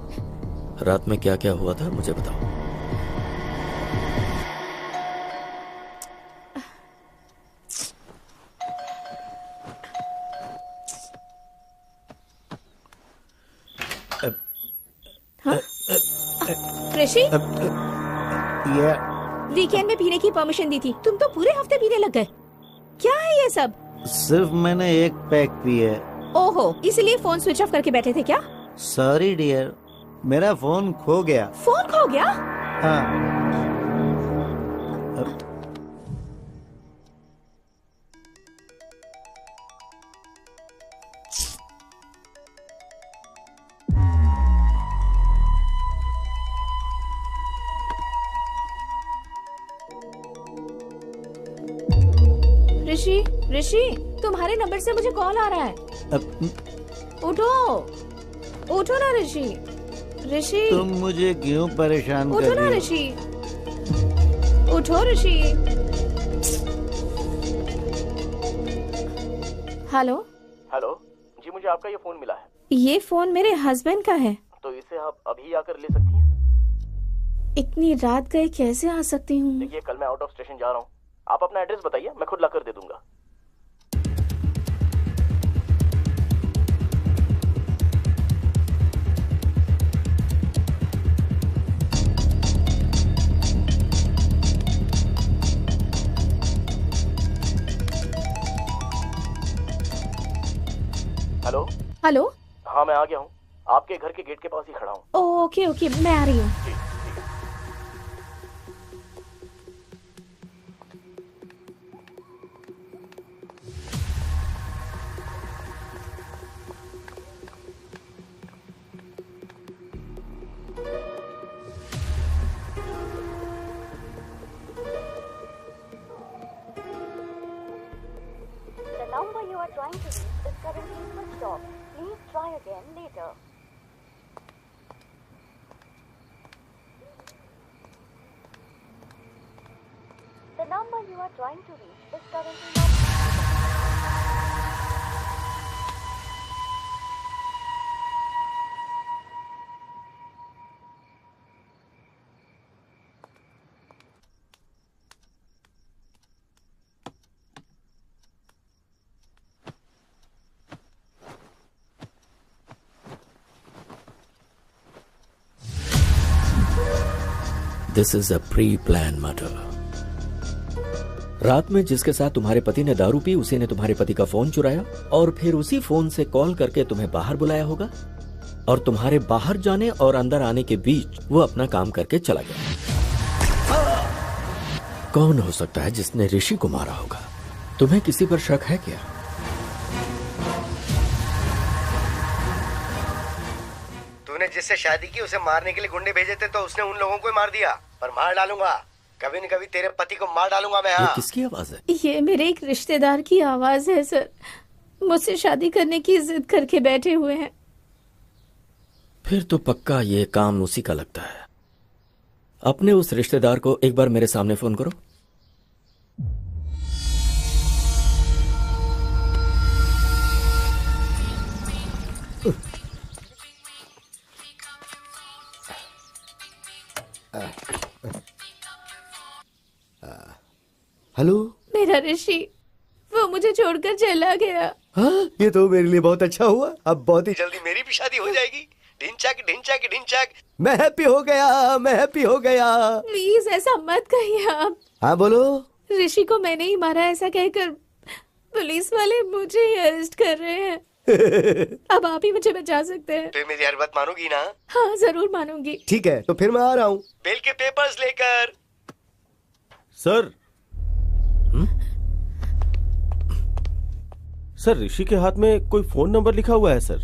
रात में क्या क्या हुआ था मुझे बताओ। हाँ? ऋषि, ये वीकेंड में पीने की परमिशन दी थी, तुम तो पूरे हफ्ते पीने लग गए। क्या है ये सब? सिर्फ मैंने एक पैक पी है। ओहो, इसलिए फोन स्विच ऑफ करके बैठे थे क्या? सॉरी डियर, मेरा फोन खो गया। फोन खो गया? हाँ। ऋषि, ऋषि, तुम्हारे नंबर से मुझे कॉल आ रहा है। उठो, उठो ना ऋषि। ऋषि, तुम मुझे क्यों परेशान कर उठो ना रही हो? ऋषि, उठो ऋषि। हेलो। हेलो जी, मुझे आपका ये फोन मिला है। ये फोन मेरे हस्बैंड का है। तो इसे आप अभी आकर ले सकती हैं? इतनी रात गए कैसे आ सकती हूँ? देखिए, कल मैं आउट ऑफ स्टेशन जा रहा हूँ। आप अपना एड्रेस बताइए, मैं खुद लाकर दे दूंगा। हेलो। हेलो। हाँ, मैं आ गया हूँ। आपके घर के गेट के पास ही खड़ा हूँ। ओके ओके, मैं आ रही हूँ। The number you are trying to reach is currently switched off. Please try again later. The number you are trying to reach is currently not. This is a pre plan murder. रात में जिसके साथ तुम्हारे पति ने दारू पी, उसी ने तुम्हारे पति का फोन चुराया और फिर उसी फोन से कॉल करके तुम्हें बाहर बुलाया होगा और तुम्हारे बाहर जाने और अंदर आने के बीच वो अपना काम करके चला गया। कौन हो सकता है जिसने ऋषि को मारा होगा? तुम्हें किसी पर शक है क्या? तूने जिससे शादी की उसे मारने के लिए गुंडे भेजे थे, तो उसने उन लोगों को ही मार दिया। पर मार डालूंगा, कभी न कभी तेरे पति को मार डालूंगा मैं। ये हाँ। किसकी आवाज है? ये मेरे एक रिश्तेदार की आवाज है सर। मुझसे शादी करने की जिद करके बैठे हुए हैं। फिर तो पक्का ये काम उसी का लगता है। अपने उस रिश्तेदार को एक बार मेरे सामने फोन करो। हेलो। मेरा ऋषि, वो मुझे छोड़कर चला गया। हाँ, ये तो मेरे लिए बहुत अच्छा हुआ। अब बहुत ही जल्दी मेरी भी शादी हो जाएगी। ढिंचाक ढिंचाक ढिंचाक। मैं हैप्पी हो गया, मैं हैप्पी हो गया। प्लीज ऐसा मत कहिए आप। हाँ बोलो। ऋषि को मैंने ही मारा ऐसा कहकर पुलिस वाले मुझे ही अरेस्ट कर रहे हैं। अब आप ही मुझे बचा सकते हैं। तो मेरी हर बात मानोगी ना? हाँ जरूर मानूंगी। ठीक है, तो फिर मैं आ रहा हूँ बेल के पेपर्स लेकर। सर। सर, ऋषि के हाथ में कोई फोन नंबर लिखा हुआ है सर।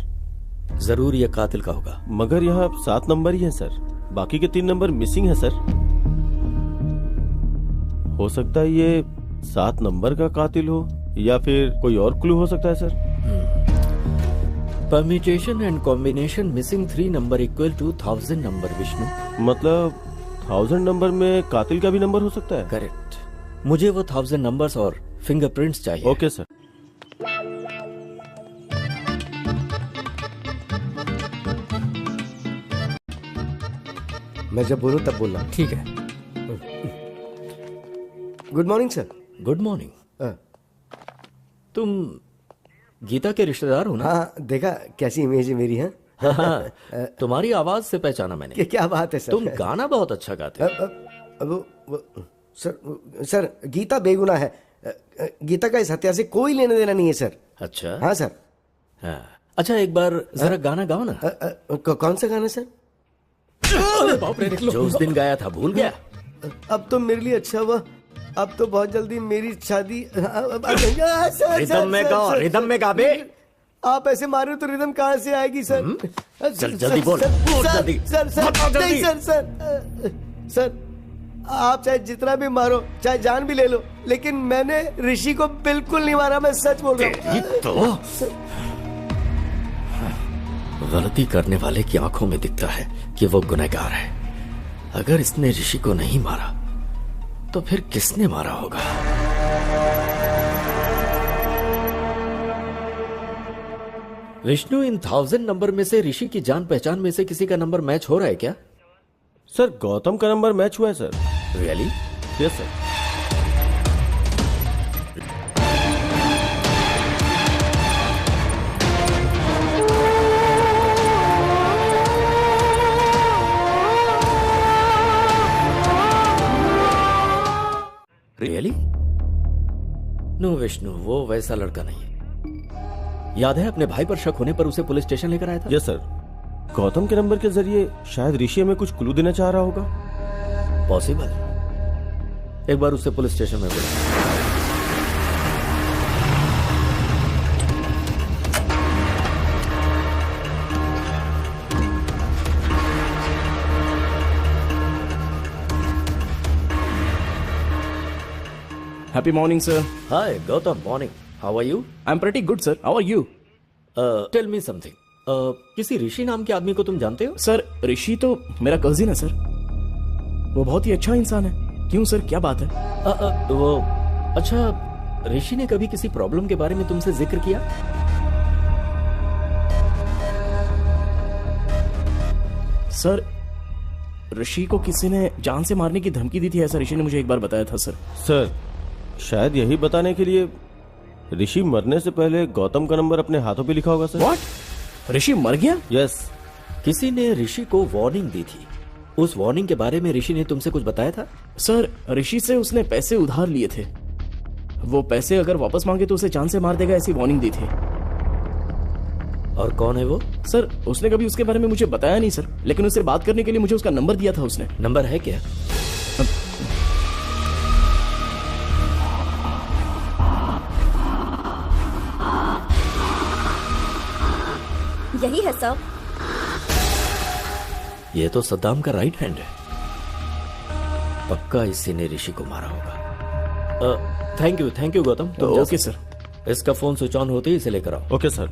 जरूर ये कातिल का होगा। मगर यहाँ 7 नंबर ही है सर, बाकी के 3 नंबर मिसिंग है सर। हो सकता है ये 7 नंबर का कातिल हो, या फिर कोई और क्लू हो सकता है sir. Permutation and combination missing 3 number equal to 1000 number. Vishnu, मतलब 1000 नंबर में कातिल का भी नंबर हो सकता है? करेक्ट। मुझे वो 1000 नंबर्स और फिंगरप्रिंट्स चाहिए। Okay sir. मैं जब बोलूं तब बोलना। ठीक है। Good morning sir. Good morning. तुम गीता के रिश्तेदार हो ना? हाँ, देखा कैसी इमेज है मेरी है। हाँ, तुम्हारी आवाज से पहचाना मैंने। क्या बात है सर। तुम गाना बहुत अच्छा गाते हो। सर गीता बेगुनाह है। गीता का इस हत्या से कोई लेना देना नहीं है सर। अच्छा। हाँ सर। हाँ। अच्छा एक बार जरा गाना गाओ ना। कौन सा गाना सर? जो उस दिन गाया था, भूल गया? अब तो मेरे लिए अच्छा हुआ, अब तो बहुत जल्दी मेरी शादी। रिदम में गाओ, रिदम में गा बे। आप ऐसे मारो तो रिदम कहाँ से आएगी सर? चल जल्दी बोल, बोल जल्दी। सर नहीं सर, आप चाहे जितना भी मारो, चाहे जान भी ले लो, लेकिन मैंने ऋषि को बिल्कुल नहीं मारा, मैं सच बोल रहा हूँ। गलती करने वाले की आंखों में दिखता है कि वो गुनहगार है। अगर इसने ऋषि को नहीं मारा तो फिर किसने मारा होगा? विष्णु, इन 1000 नंबर में से ऋषि की जान पहचान में से किसी का नंबर मैच हो रहा है क्या? सर गौतम का नंबर मैच हुआ है sir. Really? Yes sir. Really? No Vishnu, वो वैसा लड़का नहीं है। याद है अपने भाई पर शक होने पर उसे पुलिस स्टेशन लेकर आया था? Yes sir. गौतम के नंबर के जरिए शायद ऋषि हमें कुछ क्लू देना चाह रहा होगा। पॉसिबल। एक बार उसे पुलिस स्टेशन में बुलाओ। Happy morning, sir. Hi, Gautam. Morning. How are you? I'm pretty good, sir. How are you? Tell me something. किसी ऋषि नाम के आदमी को तुम जानते हो? सर ऋषि तो मेरा कजिन है सर। वो बहुत ही अच्छा इंसान है। क्यों सर, क्या बात है? वो अच्छा, ऋषि ने कभी किसी प्रॉब्लम के बारे में तुमसे जिक्र किया? सर ऋषि को किसी ने जान से मारने की धमकी दी थी, ऐसा ऋषि ने मुझे एक बार बताया था सर। सर शायद यही बताने के लिए ऋषि मरने से पहले गौतम का नंबर अपने हाथों पे लिखा होगा सर। व्हाट? ऋषि मर गया? यस। किसी ने ऋषि को वार्निंग दी थी। उस वार्निंग के बारे में ऋषि ने तुमसे कुछ बताया था? सर ऋषि से उसने पैसे उधार लिए थे। वो पैसे अगर वापस मांगे तो उसे जान से मार देगा, ऐसी वार्निंग दी थी। और कौन है वो? सर उसने कभी उसके बारे में मुझे बताया नहीं सर, लेकिन उससे बात करने के लिए मुझे उसका नंबर दिया था उसने। नंबर है क्या? यही है सर। ये तो सद्दाम का राइट हैंड है। पक्का इसी ने ऋषि को मारा होगा। Thank you Gautam. Okay sir. इसका फोन स्विच ऑन होते ही इसे लेकर आओ। Okay sir.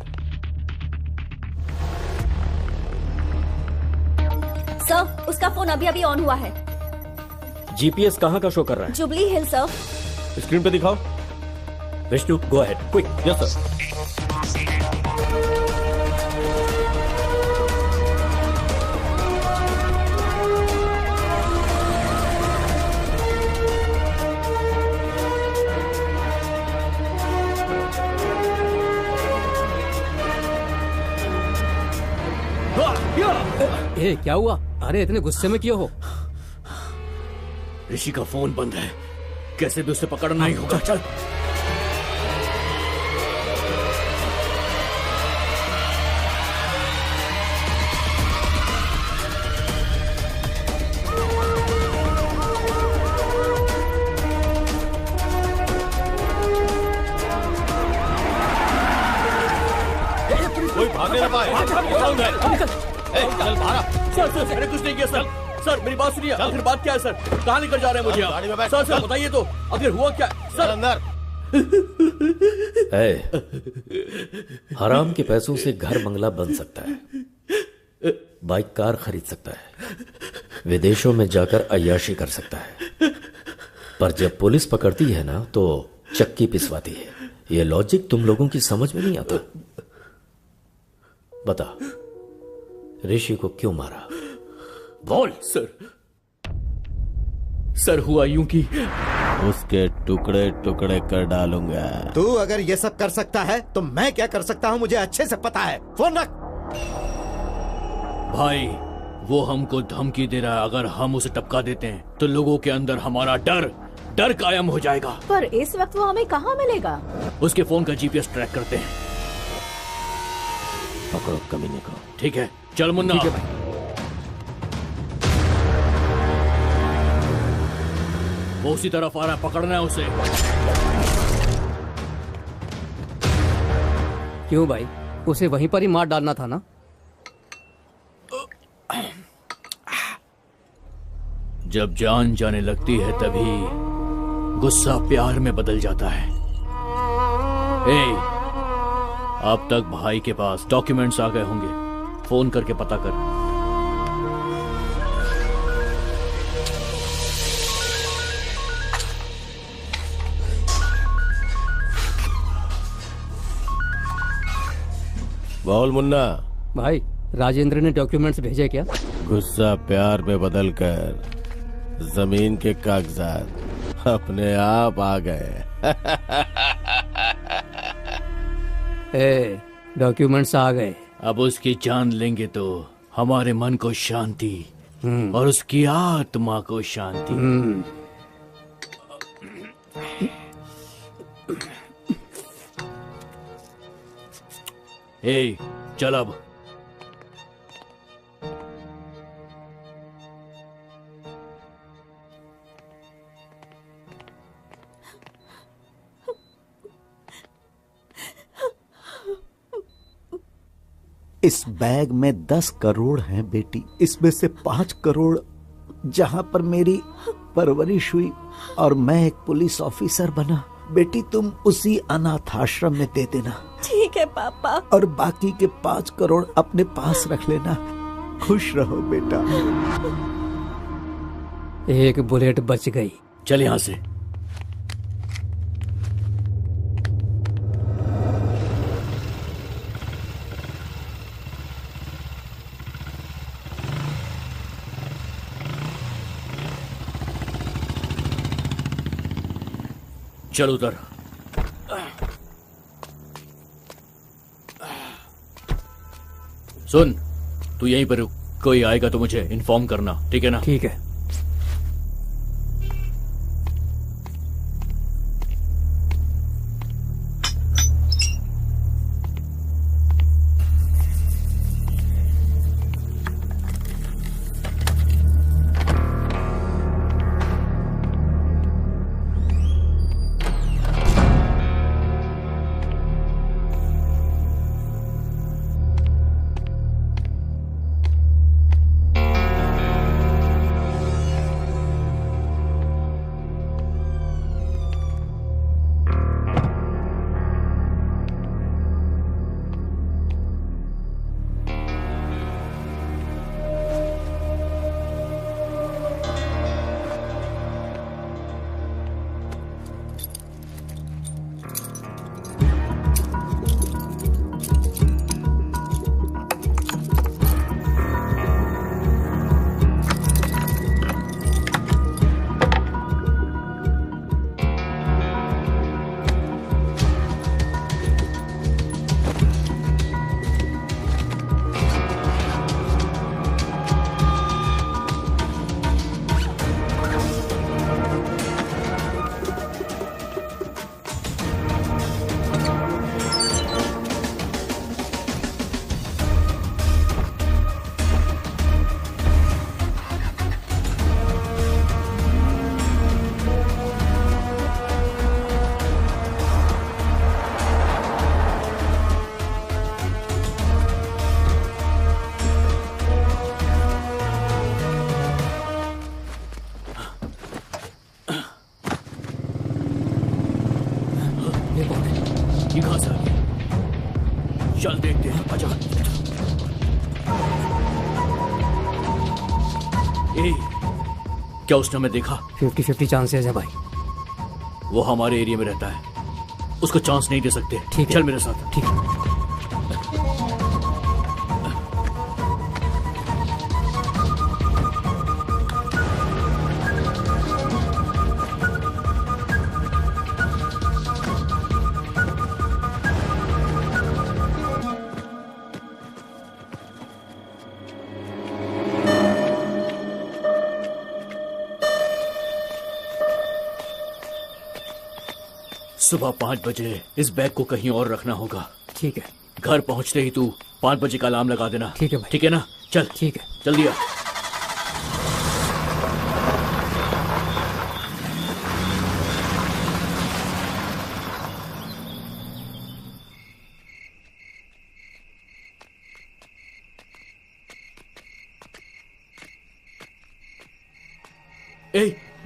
सर उसका फोन अभी अभी ऑन हुआ है। जीपीएस कहाँ का शो कर रहा है? जुबली हिल सर। स्क्रीन पे दिखाओ। Vishnu go ahead quick. Yes sir. ए, क्या हुआ? अरे इतने गुस्से में क्यों हो? ऋषि का फोन बंद है, कैसे भी उसे पकड़ना ही होगा। चल कोई भागने ना पाए। चल भागा। सर मैंने कुछ नहीं किया सर। सर मेरी बात सुनिए, आखिर बात क्या है सर? कहाँ लेकर जा रहे हैं मुझे आप? सर बताइए तो, आखिर हुआ क्या सर? अंदर। हराम के पैसों से घर बंगला बन सकता है, बाइक कार खरीद सकता है, विदेशों में जाकर अय्याशी कर सकता है, पर जब पुलिस पकड़ती है ना तो चक्की पिसवाती है। ये लॉजिक तुम लोगों की समझ में नहीं आता। बता ऋषि को क्यों मारा? बोल। सर हुआ यूं कि उसके टुकड़े टुकड़े कर डालूंगा। तू अगर ये सब कर सकता है तो मैं क्या कर सकता हूं मुझे अच्छे से पता है। फोन रख। भाई वो हमको धमकी दे रहा है, अगर हम उसे टपका देते हैं तो लोगों के अंदर हमारा डर कायम हो जाएगा। पर इस वक्त वो हमें कहाँ मिलेगा? उसके फोन का जीपीएस ट्रैक करते हैं। पकड़ो कमीने को। ठीक है, चल मुन्ना। ठीक है भाई। वो उसी तरफ आ रहा है, पकड़ना है उसे। क्यों भाई, उसे वहीं पर ही मार डालना था ना। जब जान जाने लगती है तभी गुस्सा प्यार में बदल जाता है। अब तक भाई के पास डॉक्यूमेंट्स आ गए होंगे, फोन करके पता कर। बोल मुन्ना। भाई राजेंद्र ने डॉक्यूमेंट्स भेजे क्या? गुस्सा प्यार में बदलकर जमीन के कागजात अपने आप आ गए। डॉक्यूमेंट्स आ गए। अब उसकी जान लेंगे तो हमारे मन को शांति और उसकी आत्मा को शांति। चल अब। इस बैग में 10 करोड़ हैं बेटी। इसमें से 5 करोड़ जहां पर मेरी परवरिश हुई और मैं एक पुलिस ऑफिसर बना। बेटी तुम उसी अनाथ आश्रम में दे देना। ठीक है पापा। और बाकी के 5 करोड़ अपने पास रख लेना। खुश रहो बेटा। एक बुलेट बच गई। चल यहां से। चल उधर। सुन, तू यहीं पर रुक, कोई आएगा तो मुझे इन्फॉर्म करना, ठीक है ना? ठीक है। ये कहां से आ गया? चल देखते हैं, आजा। क्या उसने हमें देखा? 50-50 चांसेस है भाई। वो हमारे एरिया में रहता है, उसको चांस नहीं दे सकते। ठीक है, चल मेरे साथ। ठीक है। सुबह 5 बजे इस बैग को कहीं और रखना होगा। ठीक है। घर पहुंचते ही तू 5 बजे का अलार्म लगा देना। ठीक है भाई। ठीक है ना? चल। ठीक है। जल्दी आ।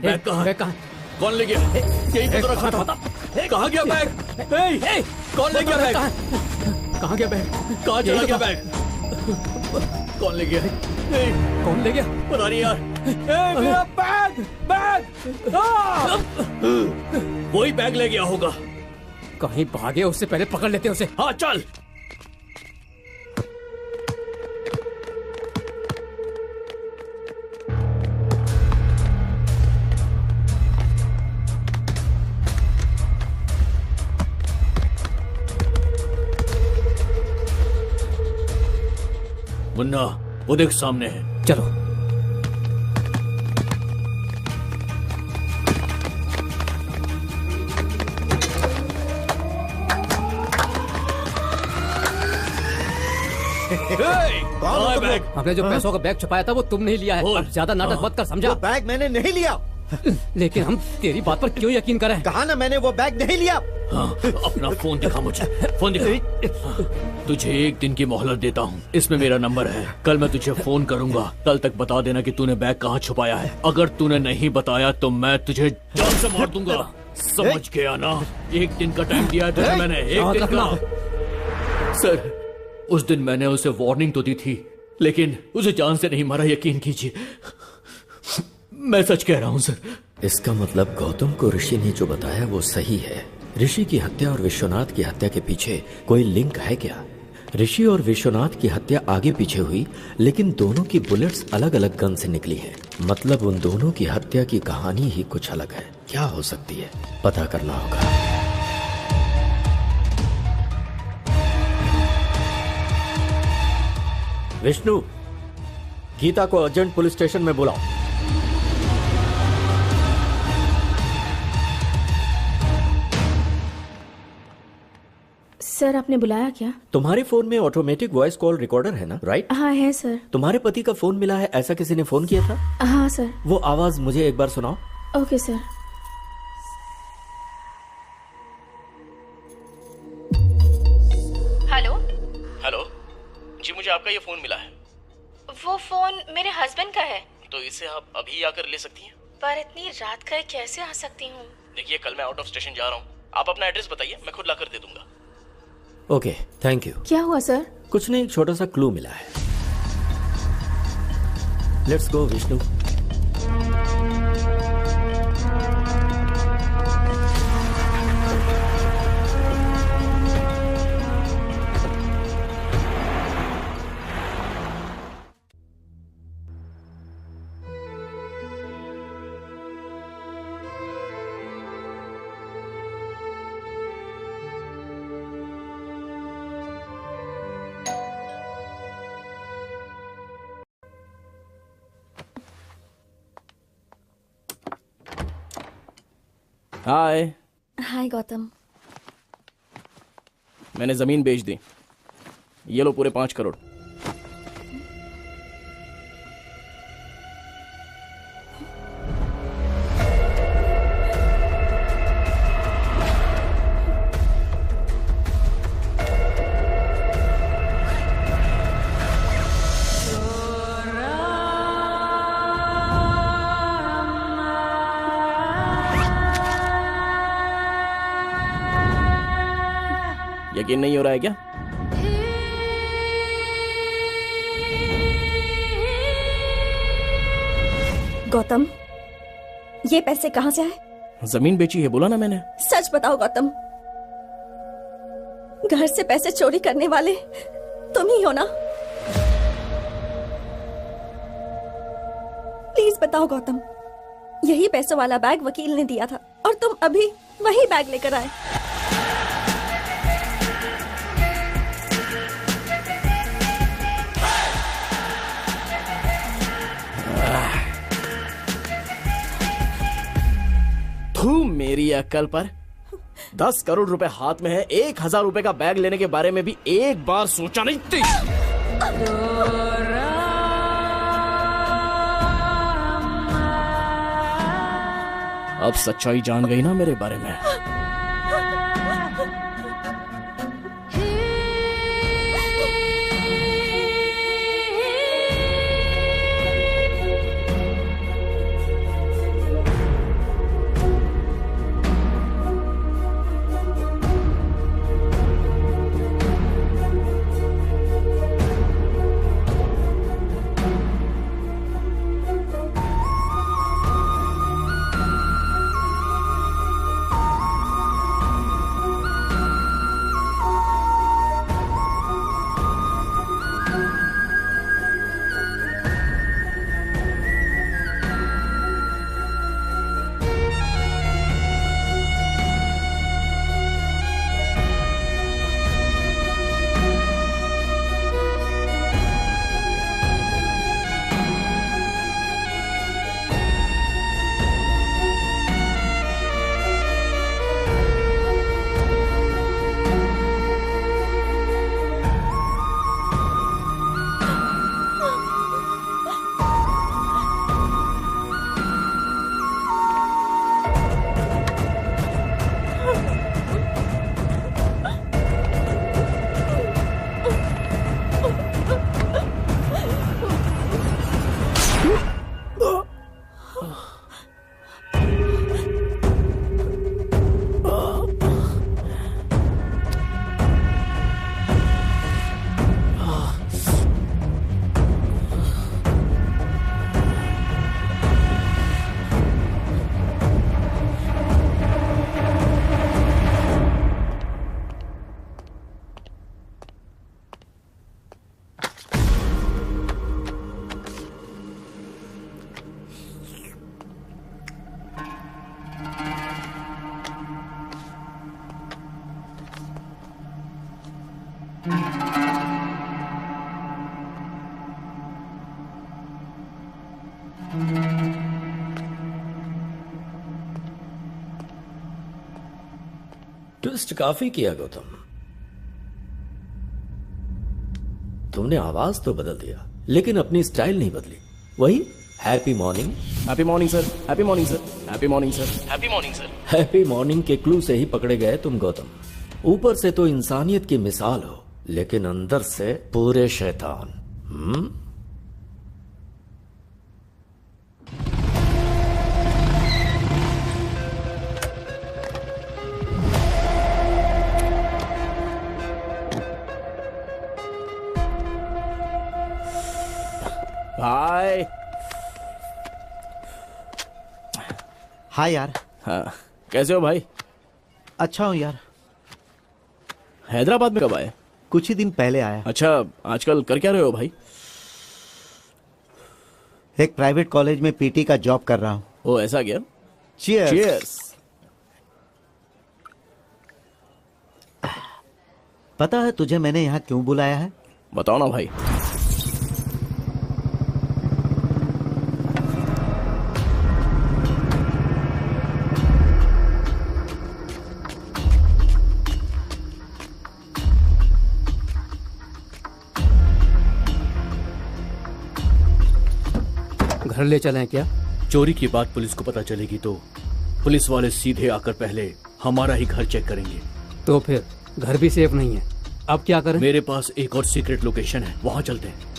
बैग कहाँ? बैग कहाँ? कौन ले गया? यही तो रखा था। कहाँ गया बैग? कौन ले गया बैग? कहाँ गया बैग? कहाँ चला गया बैग? कौन ले गया? कौन ले गया? पता नहीं यार। मेरा बैग बैग वही बैग ले गया होगा। कहीं भागे, उससे पहले पकड़ लेते उसे। हाँ चल। मुन्ना, वो देख सामने है। चलो। हमने जो पैसों का बैग छुपाया था वो तुम नहीं लिया है। अब ज्यादा नाटक मत कर, समझा? वो बैग मैंने नहीं लिया। लेकिन हम तेरी बात पर क्यों यकीन करें? कहा ना मैंने वो बैग नहीं लिया। हाँ, अपना फोन दिखा मुझे। फोन दिखा। तुझे 1 दिन की मोहलत देता हूँ। इसमें मेरा नंबर है। कल मैं तुझे फोन करूंगा। कल तक बता देना कि तूने बैग कहाँ छुपाया है। अगर तूने नहीं बताया तो मैं तुझे जान से मार दूंगा। समझ गया ना? 1 दिन का टाइम दिया है तुझे मैंने। 1 दिन का। सर, उस दिन मैंने उसे वार्निंग तो दी थी, लेकिन उसे जान से नहीं मारा। यकीन कीजिए, मैं सच कह रहा हूँ सर। इसका मतलब गौतम को ऋषि ने जो बताया वो सही है। ऋषि की हत्या और विश्वनाथ की हत्या के पीछे कोई लिंक है क्या? ऋषि और विश्वनाथ की हत्या आगे पीछे हुई, लेकिन दोनों की बुलेट्स अलग अलग गन से निकली हैं। मतलब उन दोनों की हत्या की कहानी ही कुछ अलग है। क्या हो सकती है, पता करना होगा। विष्णु, गीता को अर्जेंट पुलिस स्टेशन में बुलाओ। सर, आपने बुलाया क्या? तुम्हारे फोन में ऑटोमेटिक वॉइस कॉल रिकॉर्डर है ना? राइट? हाँ है सर। तुम्हारे पति का फोन मिला है, ऐसा किसी ने फोन किया था? हाँ सर। वो आवाज मुझे एक बार सुनाओ। Okay sir. हेलो। हेलो जी, मुझे आपका ये फोन मिला है। वो फोन मेरे हस्बैंड का है। तो इसे आप अभी आकर ले सकती हैं? पर इतनी रात का कैसे आ सकती हूँ? देखिए, कल मैं आउट ऑफ स्टेशन जा रहा हूँ। आप अपना एड्रेस बताइए, मैं खुद लाकर दे दूंगा। Okay, thank you. क्या हुआ सर? कुछ नहीं, एक छोटा सा क्लू मिला है। Let's go Vishnu. Hi. Hi Gautam. मैंने जमीन बेच दी। ये लो पूरे 5 करोड़। यकीन नहीं हो रहा है क्या? गौतम, ये पैसे कहाँ से आए? जमीन बेची है, बोला ना मैंने। सच बताओ गौतम, घर से पैसे चोरी करने वाले तुम ही हो ना? प्लीज बताओ गौतम, यही पैसों वाला बैग वकील ने दिया था और तुम अभी वही बैग लेकर आए। तू मेरी अक्ल पर। 10 करोड़ रुपए हाथ में है, 1000 रुपए का बैग लेने के बारे में भी एक बार सोचा नहीं थी। अब सच्चाई जान गई ना मेरे बारे में। ट्विस्ट काफी किया गौतम। तुमने आवाज तो बदल दिया लेकिन अपनी स्टाइल नहीं बदली। वही happy morning. Happy morning sir, happy morning sir, happy morning sir, happy morning sir. Happy morning के क्लू से ही पकड़े गए तुम गौतम। ऊपर से तो इंसानियत की मिसाल हो लेकिन अंदर से पूरे शैतान। भाई हाँ यार। हाँ कैसे हो भाई? अच्छा हूँ यार। हैदराबाद में कब आए? कुछ ही दिन पहले आया। अच्छा, आजकल कर क्या रहे हो भाई? एक प्राइवेट कॉलेज में पीटी का जॉब कर रहा हूँ। ओ ऐसा क्या? चीयर्स। चीयर्स। पता है तुझे मैंने यहाँ क्यों बुलाया है? बताओ ना भाई। घर ले चलें क्या? चोरी की बात पुलिस को पता चलेगी तो पुलिस वाले सीधे आकर पहले हमारा ही घर चेक करेंगे। तो फिर घर भी सेफ नहीं है, अब क्या करें? मेरे पास एक और सीक्रेट लोकेशन है, वहां चलते हैं।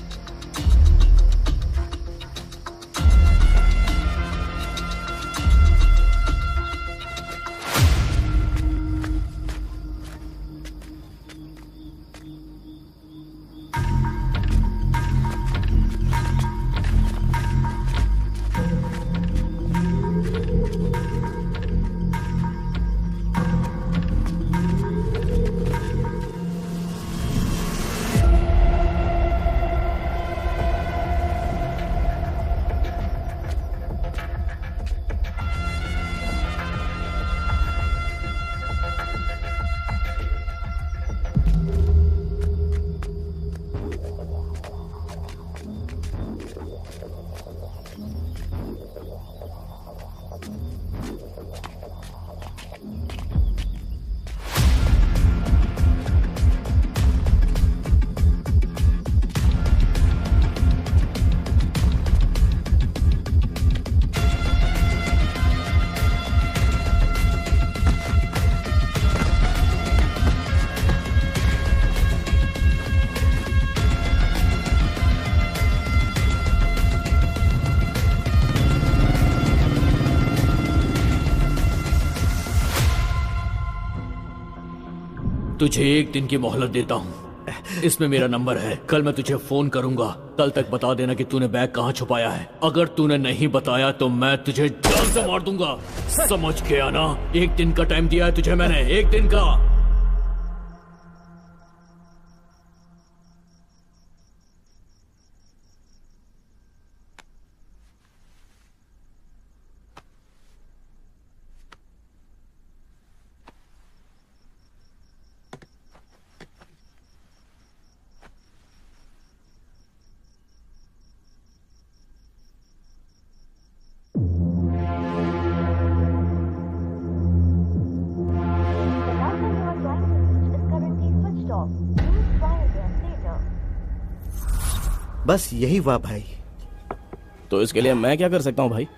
तुझे एक दिन की मोहलत देता हूँ। इसमें मेरा नंबर है, कल मैं तुझे फोन करूंगा। कल तक बता देना कि तूने बैग कहाँ छुपाया है। अगर तूने नहीं बताया तो मैं तुझे जान से मार दूंगा। समझ गया ना? एक दिन का टाइम दिया है तुझे मैंने, एक दिन का। बस यही हुआ भाई। तो इसके लिए मैं क्या कर सकता हूँ भाई?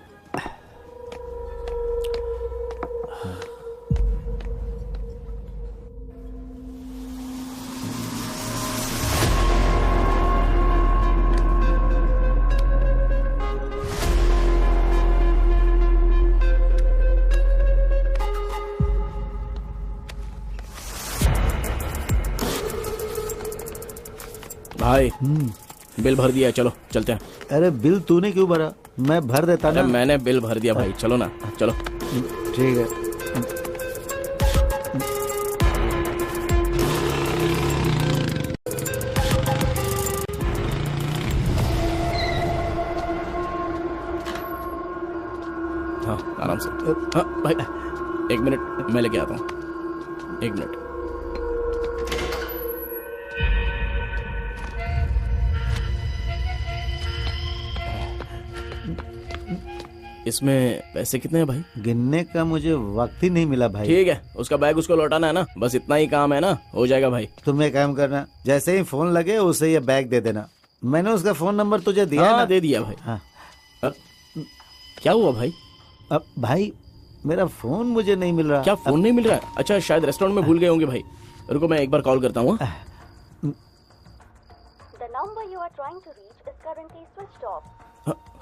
भाई बिल भर दिया है, चलो चलते हैं। अरे बिल तूने क्यों भरा? मैं भर देता ना। मैंने बिल भर दिया भाई, चलो ना, चलो। ठीक है। हाँ आराम से। हाँ भाई, एक मिनट मैं लेके आता हूँ, एक मिनट। इसमें पैसे कितने हैं भाई? गिनने का मुझे वक्त ही नहीं मिला भाई। ठीक है, उसका बैग उसको लौटाना है ना, बस इतना ही काम है ना, हो जाएगा भाई। तुम एक काम करना, जैसे ही फोन लगे उसे ये बैग दे देना। मैंने उसका फोन नंबर तुझे दिया हाँ, ना? दे दिया भाई। हाँ। क्या हुआ भाई? अब भाई मेरा फोन मुझे नहीं मिल रहा। क्या फोन नहीं मिल रहा है? अच्छा, शायद रेस्टोरेंट में भूल गए होंगे भाई। रुको मैं एक बार कॉल करता हूँ।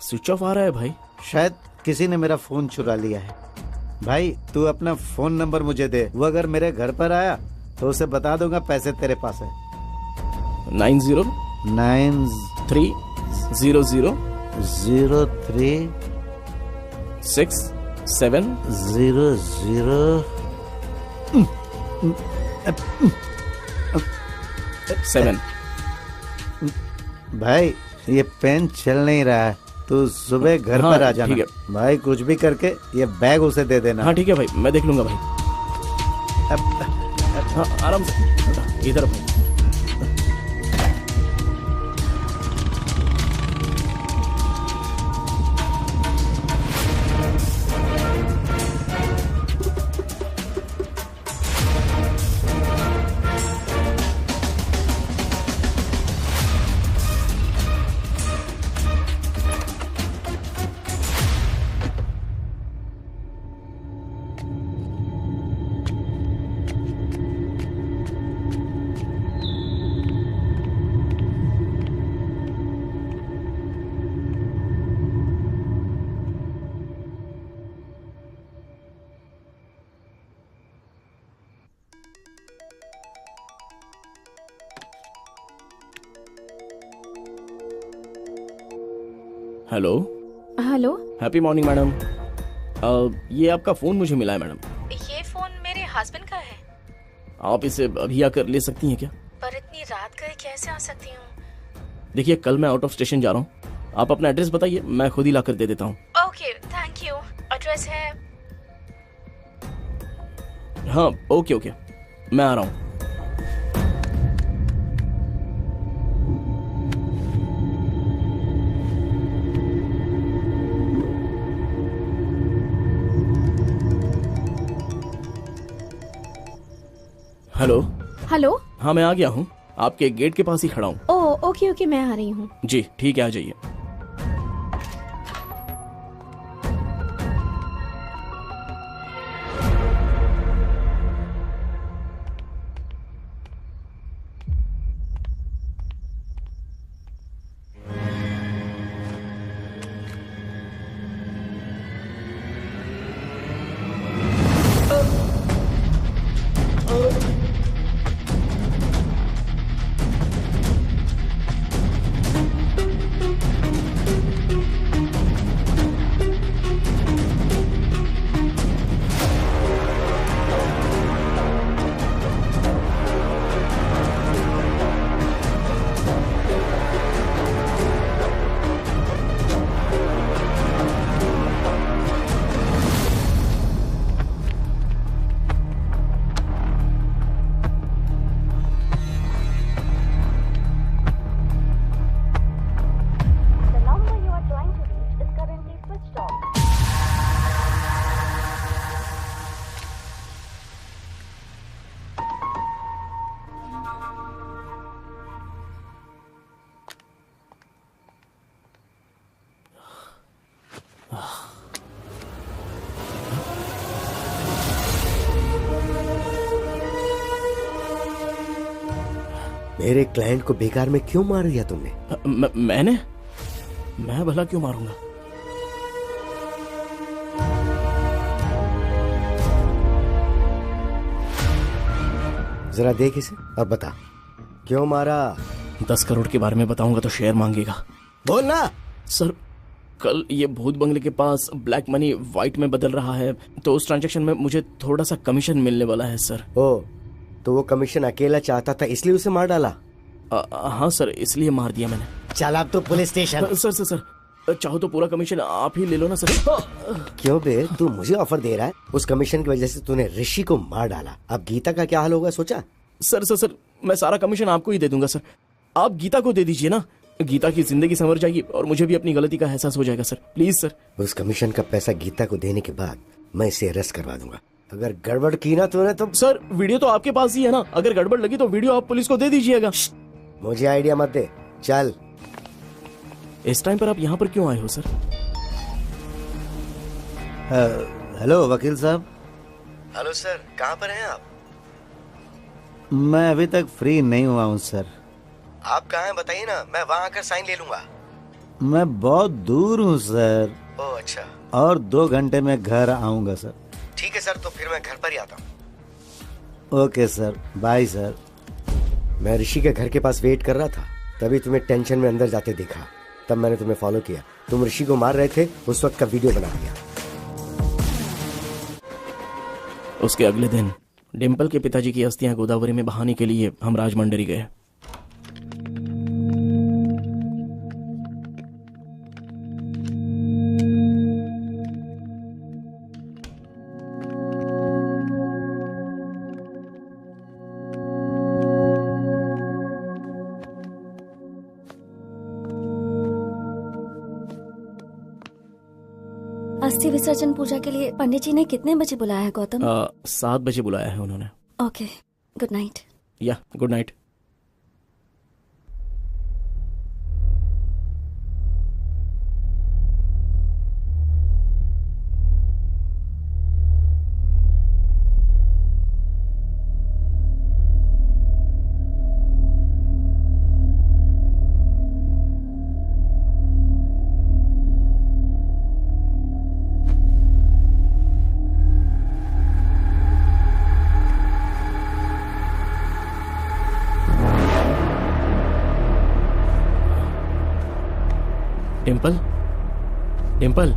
स्विच ऑफ आ रहा है भाई। शायद किसी ने मेरा फोन चुरा लिया है। भाई तू अपना फोन नंबर मुझे दे, वो अगर मेरे घर पर आया तो उसे बता दूंगा पैसे तेरे पास है। 9303067007। भाई ये पेन चल नहीं रहा है, तू सुबह घर पर आ जाना। ठीक है भाई, कुछ भी करके ये बैग उसे दे देना। हाँ ठीक है भाई, मैं देख लूंगा भाई। हाँ आराम से, इधर भाई। Hello hello, happy morning madam. ये आपका फोन मुझे मिला है मैडम। ये फोन मेरे हस्बैंड का है। आप इसे अभी आकर ले सकती हैं क्या? पर इतनी रात को कैसे आ सकती हूँ? देखिए कल मैं आउट ऑफ स्टेशन जा रहा हूँ, आप अपना एड्रेस बताइए, मैं खुद ही लाकर दे देता हूँ। Okay, thank you. एड्रेस है? हाँ ओके ओके, मैं आ रहा हूँ। Hello hello. हाँ मैं आ गया हूँ, आपके गेट के पास ही खड़ा हूँ। ओह ओके ओके, मैं आ रही हूँ। जी ठीक है, आ जाइए। मेरे क्लाइंट को बेकार में क्यों मार दिया तुमने? मैं भला क्यों मारूंगा? जरा देख इसे और बता क्यों मारा। 10 करोड़ के बारे में बताऊंगा तो शेयर मांगेगा। बोलना। सर कल ये भूत बंगले के पास ब्लैक मनी व्हाइट में बदल रहा है, तो उस ट्रांजैक्शन में मुझे थोड़ा सा कमीशन मिलने वाला है सर। ओ, तो वो कमीशन अकेला चाहता था इसलिए उसे मार डाला? हाँ सर, इसलिए मार दिया मैंने। चल अब तो पुलिस स्टेशन। सर चाहो तो पूरा कमीशन आप ही ले लो ना सर। क्यों बे, तू मुझे ऑफर दे रहा है? उस कमीशन की वजह से तूने ऋषि को मार डाला, अब गीता का क्या हाल होगा सोचा? सर मैं सारा कमीशन आपको ही दे दूंगा सर। आप गीता को दे दीजिए ना, गीता की जिंदगी संवर जाएगी और मुझे भी अपनी गलती का एहसास हो जाएगा सर। Please sir. उस कमीशन का पैसा गीता को देने के बाद मैं इसे अरेस्ट करवा दूंगा। अगर गड़बड़ की ना तूने तो। सर वीडियो तो आपके पास ही है ना, अगर गड़बड़ लगी तो वीडियो आप पुलिस को दे दीजिएगा। मुझे आइडिया मत दे, चल। इस टाइम पर आप यहाँ पर क्यों आए हो सर? हेलो वकील साहब। हेलो सर, कहाँ पर हैं आप? मैं अभी तक फ्री नहीं हुआ हूँ सर। आप कहाँ हैं बताइए ना, मैं वहाँ आकर साइन ले लूंगा। मैं बहुत दूर हूँ सर। ओह अच्छा। और 2 घंटे में घर आऊंगा सर। ठीक है सर, तो फिर मैं घर पर ही आता हूँ। Okay sir, bye sir. मैं ऋषि के घर के पास वेट कर रहा था, तभी तुम्हें टेंशन में अंदर जाते देखा, तब मैंने तुम्हें फॉलो किया। तुम ऋषि को मार रहे थे, उस वक्त का वीडियो बना दिया। उसके अगले दिन डिम्पल के पिताजी की अस्थियां गोदावरी में बहाने के लिए हम राजमंडरी गए। अस्थि विसर्जन पूजा के लिए पंडित जी ने कितने बजे बुलाया है गौतम? 7 बजे बुलाया है उन्होंने। Okay, good night. या good night. Dimple, Dimple,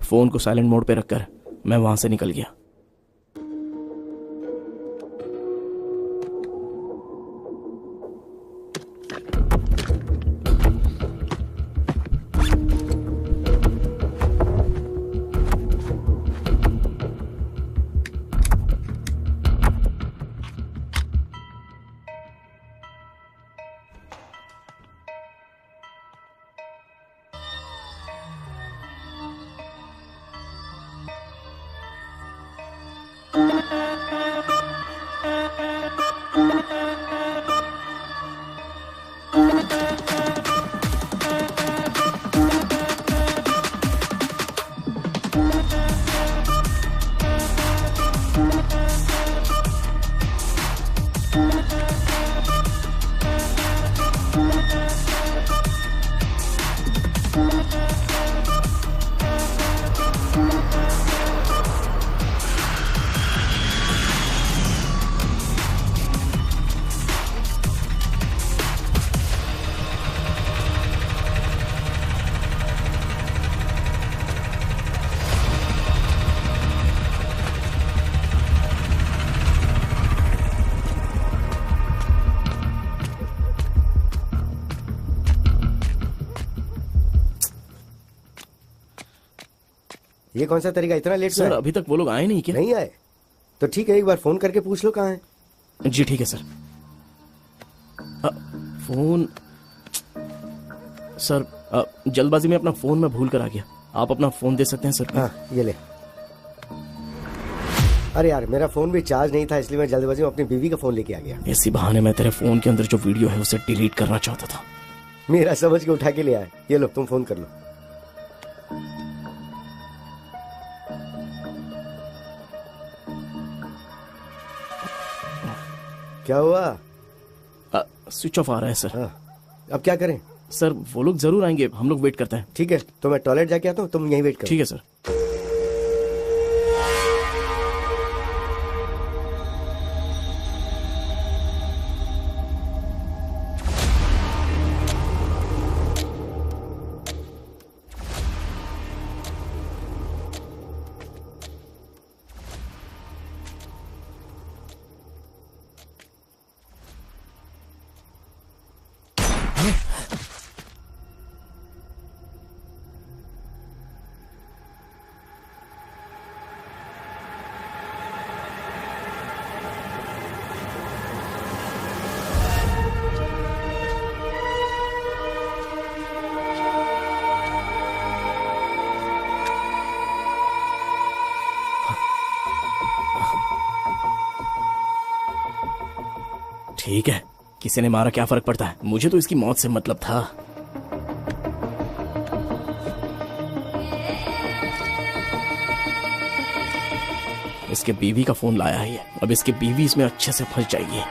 phone को साइलेंट मोड पे रखकर मैं वहां से निकल गया। ये कौन सा तरीका, इतना लेट? सर अभी तक वो लोग आए नहीं क्या? नहीं आए तो ठीक है, एक बार फोन करके पूछ लो कहाँ है। जी ठीक है सर। फोन सर, जल्दबाजी में अपना फोन मैं भूल कर आ गया। आप अपना फोन दे सकते हैं सर? हाँ ये ले। अरे यार मेरा फोन भी चार्ज नहीं था, इसलिए मैं जल्दबाजी में अपनी बीवी का फोन लेके आ गया। इसी बहाने मैं तेरे फोन के अंदर जो वीडियो है उसे डिलीट करना चाहता था। मेरा समझ के उठा के ले आया। ये लो तुम फोन कर लो। क्या हुआ? स्विच ऑफ आ रहा है सर। अब क्या करें? सर वो लोग जरूर आएंगे, हम लोग वेट करते हैं। ठीक है, तो मैं टॉयलेट जाके आता हूँ, तुम यहीं वेट करो। ठीक है सर। ठीक है, किसी ने मारा क्या फर्क पड़ता है, मुझे तो इसकी मौत से मतलब था। इसके बीवी का फोन लाया है ये, अब इसकी बीवी इसमें अच्छे से फंस जाएगी।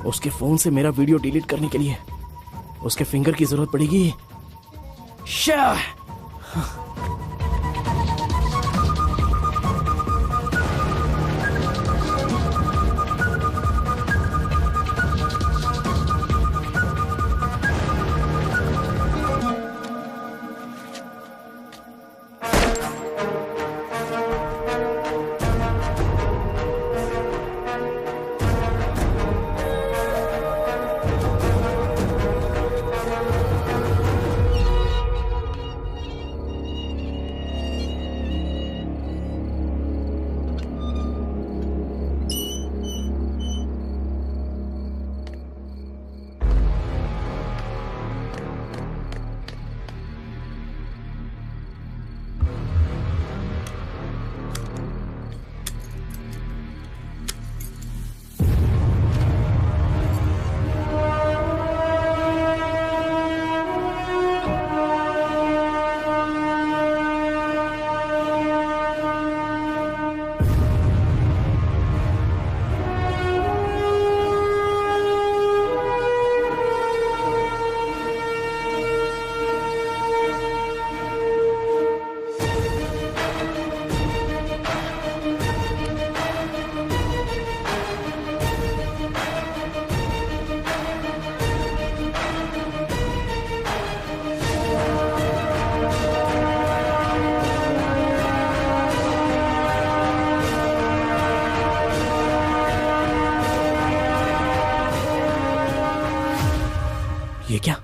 उसके फोन से मेरा वीडियो डिलीट करने के लिए उसके फिंगर की जरूरत पड़ेगी। ये क्या,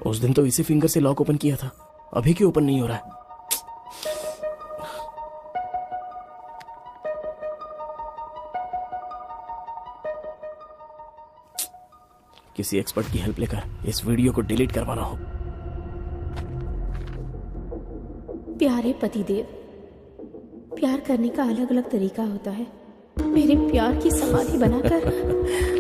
उस दिन तो इसी फिंगर से लॉक ओपन किया था, अभी क्यों ओपन नहीं हो रहा है? किसी एक्सपर्ट की हेल्प लेकर इस वीडियो को डिलीट करवाना हो। प्यारे पतिदेव, प्यार करने का अलग अलग तरीका होता है। मेरे प्यार की समाधि बनाकर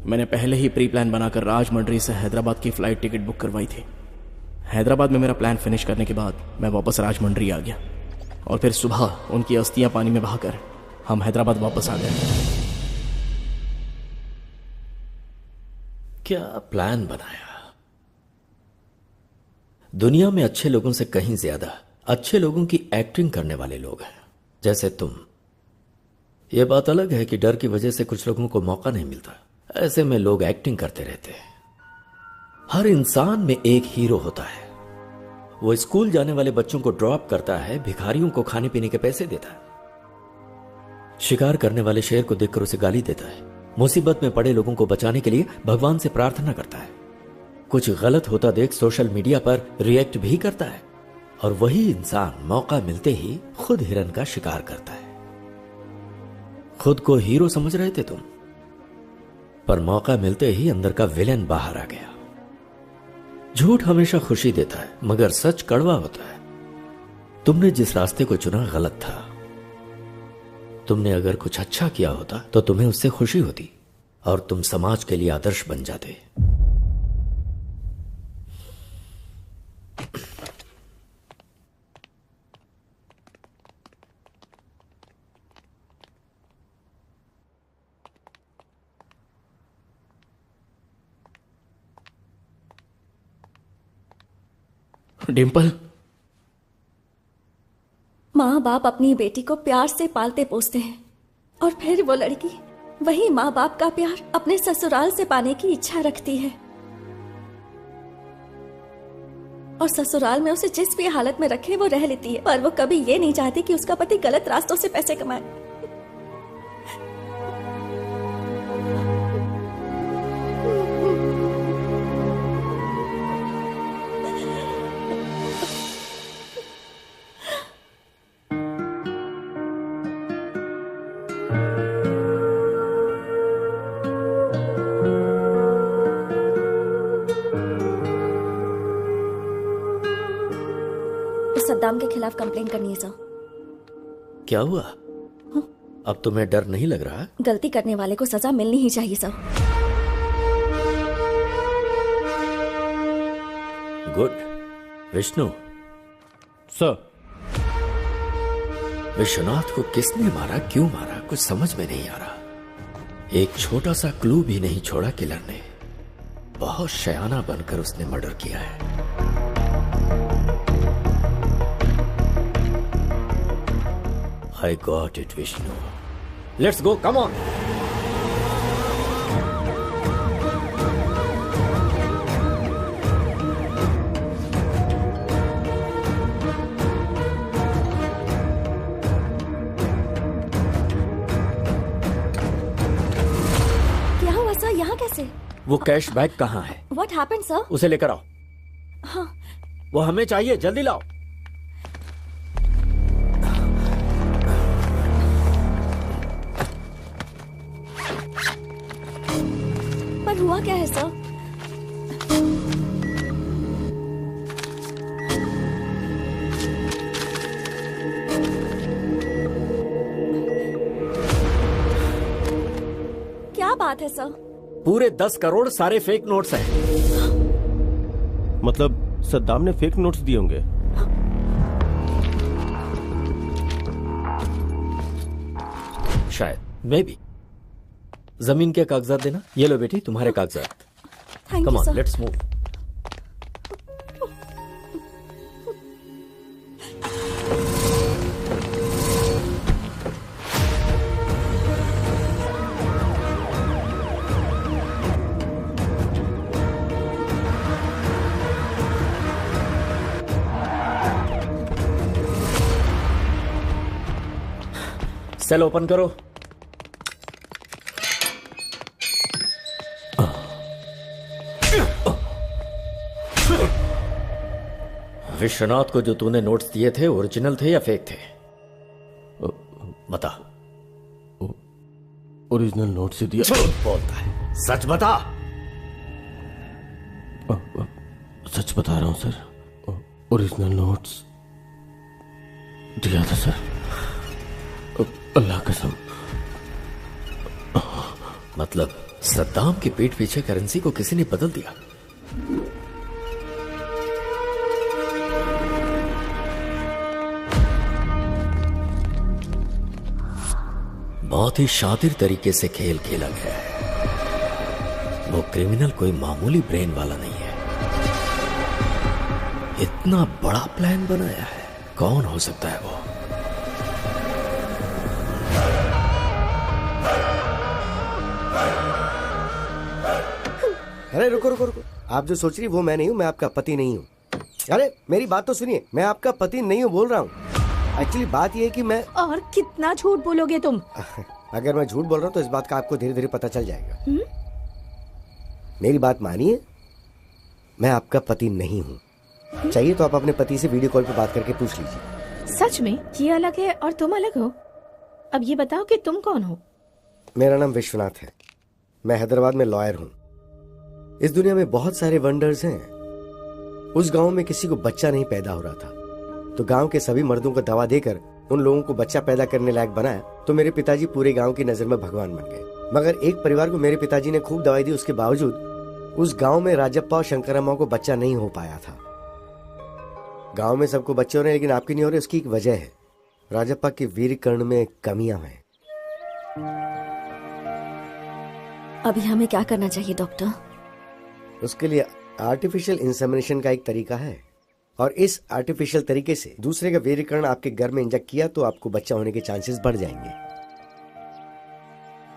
मैंने पहले ही प्री प्लान बनाकर राजमंड्री से हैदराबाद की फ्लाइट टिकट बुक करवाई थी। हैदराबाद में मेरा प्लान फिनिश करने के बाद मैं वापस राजमंड्री आ गया और फिर सुबह उनकी अस्थियां पानी में बहाकर हम हैदराबाद वापस आ गए। क्या प्लान बनाया? दुनिया में अच्छे लोगों से कहीं ज्यादा अच्छे लोगों की एक्टिंग करने वाले लोग हैं, जैसे तुम। यह बात अलग है कि डर की वजह से कुछ लोगों को मौका नहीं मिलता, ऐसे में लोग एक्टिंग करते रहते हैं। हर इंसान में एक हीरो होता है। वो स्कूल जाने वाले बच्चों को ड्रॉप करता है, भिखारियों को खाने पीने के पैसे देता है, शिकार करने वाले शेर को देखकर उसे गाली देता है, मुसीबत में पड़े लोगों को बचाने के लिए भगवान से प्रार्थना करता है, कुछ गलत होता देख सोशल मीडिया पर रिएक्ट भी करता है, और वही इंसान मौका मिलते ही खुद हिरन का शिकार करता है। खुद को हीरो समझ रहे थे तुम, पर मौका मिलते ही अंदर का विलेन बाहर आ गया। झूठ हमेशा खुशी देता है, मगर सच कड़वा होता है। तुमने जिस रास्ते को चुना गलत था। तुमने अगर कुछ अच्छा किया होता तो तुम्हें उससे खुशी होती और तुम समाज के लिए आदर्श बन जाते। डिम्पल, माँ बाप अपनी बेटी को प्यार से पालते पोसते हैं और फिर वो लड़की वही माँ बाप का प्यार अपने ससुराल से पाने की इच्छा रखती है, और ससुराल में उसे जिस भी हालत में रखे वो रह लेती है, पर वो कभी ये नहीं चाहती कि उसका पति गलत रास्तों से पैसे कमाए। सद्दाम के खिलाफ कंप्लेन करनी है सर। क्या हुआ? अब तुम्हें डर नहीं लग रहा? गलती करने वाले को सजा मिलनी ही चाहिए sir. Good. Vishnu sir, Vishwanath को किसने मारा, क्यों मारा, कुछ समझ में नहीं आ रहा। एक छोटा सा क्लू भी नहीं छोड़ा किलर ने। बहुत शयाना बनकर उसने मर्डर किया है। I got it, Vishnu. Let's go, come on. क्या हुआ सर, यहाँ कैसे? वो कैश बैग कहाँ है? What happened, sir? उसे लेकर आओ। हाँ। वो हमें चाहिए, जल्दी लाओ। हुआ क्या है सर? क्या बात है सर? पूरे 10 करोड़ सारे फेक नोट्स हैं। मतलब सद्दाम ने फेक नोट्स दिए होंगे। शायद, मे बी। जमीन के कागजात देना। ये लो बेटी, तुम्हारे कागजात। Come on, let's move. Cell open करो। विश्वनाथ को जो तूने नोट्स दिए थे ओरिजिनल थे या फेक थे? बता। ओरिजिनल नोट से दिया। झूठ बोलता है, सच बता। सच बता रहा हूं सर, ओरिजिनल नोट्स दिया था सर, अल्लाह कसम। मतलब सद्दाम के पीठ पीछे करेंसी को किसी ने बदल दिया। बहुत ही शातिर तरीके से खेल खेला गया है। वो क्रिमिनल कोई मामूली ब्रेन वाला नहीं है। इतना बड़ा प्लान बनाया है। कौन हो सकता है वो? अरे रुको रुको रुको, आप जो सोच रही वो मैं नहीं हूँ, मैं आपका पति नहीं हूँ। अरे मेरी बात तो सुनिए, मैं आपका पति नहीं हूँ बोल रहा हूँ। एक्चुअली बात ये है कि मैं और कितना झूठ बोलोगे तुम? अगर मैं झूठ बोल रहा हूँ तो इस बात का आपको धीरे धीरे पता चल जाएगा। मेरी बात मानिए, मैं आपका पति नहीं हूँ। चाहिए तो आप अपने पति से वीडियो कॉल पे बात करके पूछ लीजिए। सच में ये अलग है और तुम अलग हो? अब ये बताओ कि तुम कौन हो? मेरा नाम विश्वनाथ है। मैं हैदराबाद में लॉयर हूँ। इस दुनिया में बहुत सारे वंडर्स हैं। उस गांव में किसी को बच्चा नहीं पैदा हो रहा था, तो गांव के सभी मर्दों को दवा देकर उन लोगों को बच्चा पैदा करने लायक बनाया। तो मेरे पिताजी पूरे गांव की नजर में भगवान बन गए। मगर एक परिवार को मेरे पिताजी ने खूब दवाई दी, उसके बावजूद उस गांव में राजप्पा और शंकरम्मा को बच्चा नहीं हो पाया था। गांव में सबको बच्चे हो रहे हैं लेकिन आपकी नहीं हो रहे। उसकी एक वजह है, राजप्पा के वीर्य कर्ण में कमियां हैं। अभी हमें क्या करना चाहिए डॉक्टर? उसके लिए आर्टिफिशियल इंसेमिनेशन का एक तरीका है, और इस आर्टिफिशियल तरीके से दूसरे का वीर्य कर्ण आपके घर में इंजेक्ट किया तो आपको बच्चा होने के चांसेस बढ़ जाएंगे।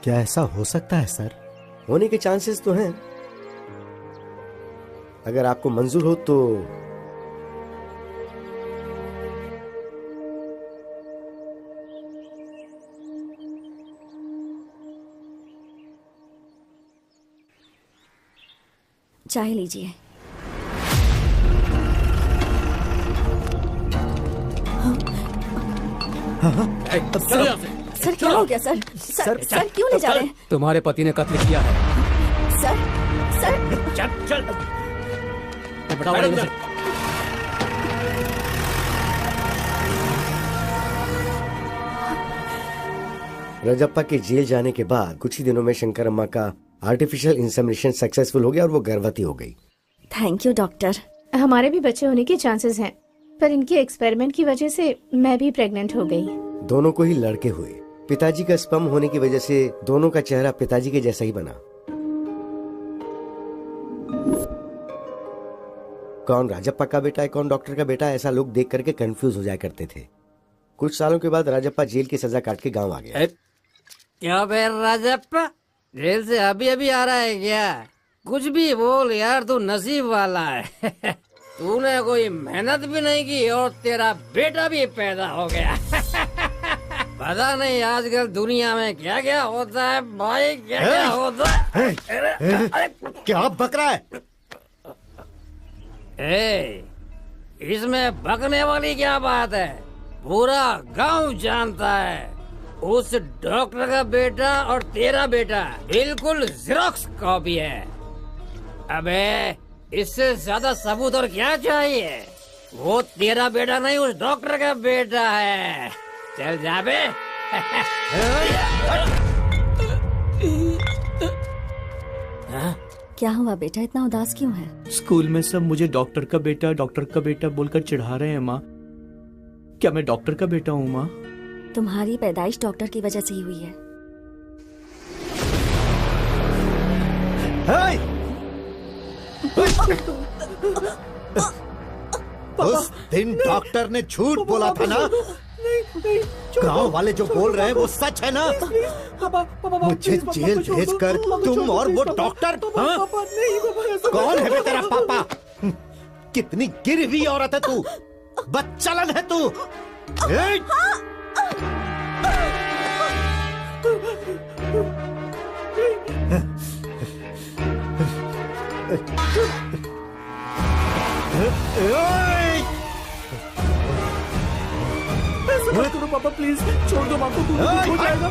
क्या ऐसा हो सकता है सर? होने के चांसेस तो हैं। अगर आपको मंजूर हो तो चाय लीजिए। सर क्या हो गया सर? सर क्यों ले जा रहे हैं? तुम्हारे पति ने कत्ल किया है। सर चल चल राजप्पा के जेल जाने के बाद कुछ ही दिनों में शंकरम्मा का आर्टिफिशियल इंसेमिनेशन सक्सेसफुल हो गया और वो गर्भवती हो गई। Thank you doctor. हमारे भी बच्चे होने के चांसेस हैं, पर इनके एक्सपेरिमेंट की वजह से मैं भी प्रेग्नेंट हो गई। दोनों को ही लड़के हुए। पिताजी का स्पर्म होने की वजह से दोनों का चेहरा पिताजी के जैसा ही बना। कौन राजप्पा का बेटा है, कौन डॉक्टर का बेटा है, ऐसा लोग देख करके कंफ्यूज हो जाया करते थे। कुछ सालों के बाद राजप्पा जेल की सजा काट के गांव आ गया। क्या बे राजप्पा, जेल से अभी अभी आ रहा है क्या? कुछ भी बोल यार, तू नसीब वाला है। तूने कोई मेहनत भी नहीं की और तेरा बेटा भी पैदा हो गया। पता नहीं आजकल दुनिया में क्या क्या होता है भाई, क्या क्या होता है। क्या बक रहा है? इसमें बकने वाली क्या बात है? पूरा गांव जानता है उस डॉक्टर का बेटा और तेरा बेटा बिल्कुल ज़ेरॉक्स कॉपी है। अबे इससे ज्यादा सबूत और क्या चाहिए? वो तेरा बेटा नहीं, उस डॉक्टर का बेटा है। चल जा बे। क्या हुआ बेटा, इतना उदास क्यों है? स्कूल में सब मुझे डॉक्टर का बेटा बोलकर चिढ़ा रहे हैं माँ। क्या मैं डॉक्टर का बेटा हूँ माँ? तुम्हारी पैदाइश डॉक्टर की वजह से ही हुई है। उस दिन डॉक्टर ने झूठ बोला था ना? गांव वाले जो बोल रहे हैं वो सच है ना? मुझे जेल भेजकर तुम और वो डॉक्टर, हाँ? कौन है बे तेरा पापा? कितनी गिरी हुई औरत है तू, बदचलन है तू। ऐसा मत करो पापा, प्लीज छोड़ दो, माँ को कुछ हो जाएगा।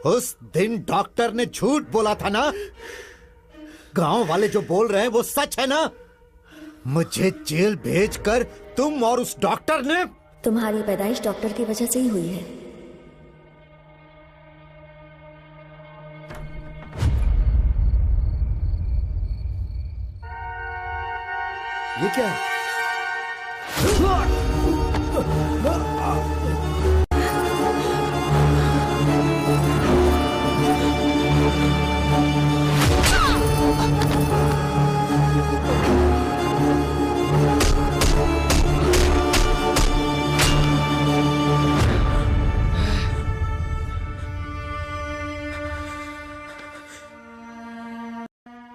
उस दिन डॉक्टर ने झूठ बोला था ना? गांव वाले जो बोल रहे हैं वो सच है ना? मुझे जेल भेजकर तुम और उस डॉक्टर ने... तुम्हारी पैदाइश डॉक्टर की वजह से ही हुई है। ये क्या है?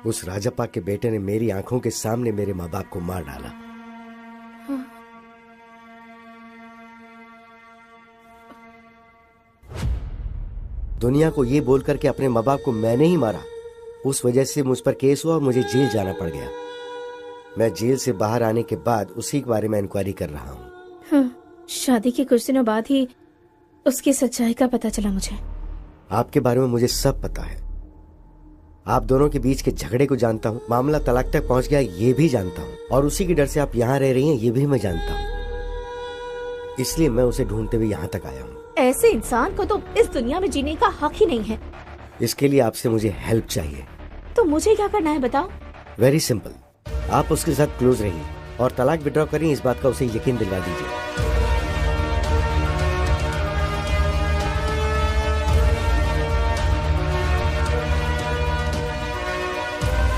उस राजप्पा के बेटे ने मेरी आंखों के सामने मेरे माँ बाप को मार डाला। दुनिया को ये बोलकर के अपने माँ बाप को मैंने ही मारा, उस वजह से मुझ पर केस हुआ और मुझे जेल जाना पड़ गया। मैं जेल से बाहर आने के बाद उसी के बारे में इंक्वायरी कर रहा हूँ। हाँ, शादी के कुछ दिनों बाद ही उसकी सच्चाई का पता चला मुझे। आपके बारे में मुझे सब पता है। आप दोनों के बीच के झगड़े को जानता हूँ, मामला तलाक तक पहुँच गया ये भी जानता हूँ, और उसी के डर से आप यहाँ रह रही हैं ये भी मैं जानता हूँ। इसलिए मैं उसे ढूंढते हुए यहाँ तक आया हूँ। ऐसे इंसान को तो इस दुनिया में जीने का हक ही नहीं है। इसके लिए आपसे मुझे हेल्प चाहिए। तो मुझे क्या करना है बताओ? वेरी सिंपल, आप उसके साथ क्लोज रहिए और तलाक विड्रॉ करिए, इस बात का उसे यकीन दिलवा दीजिए।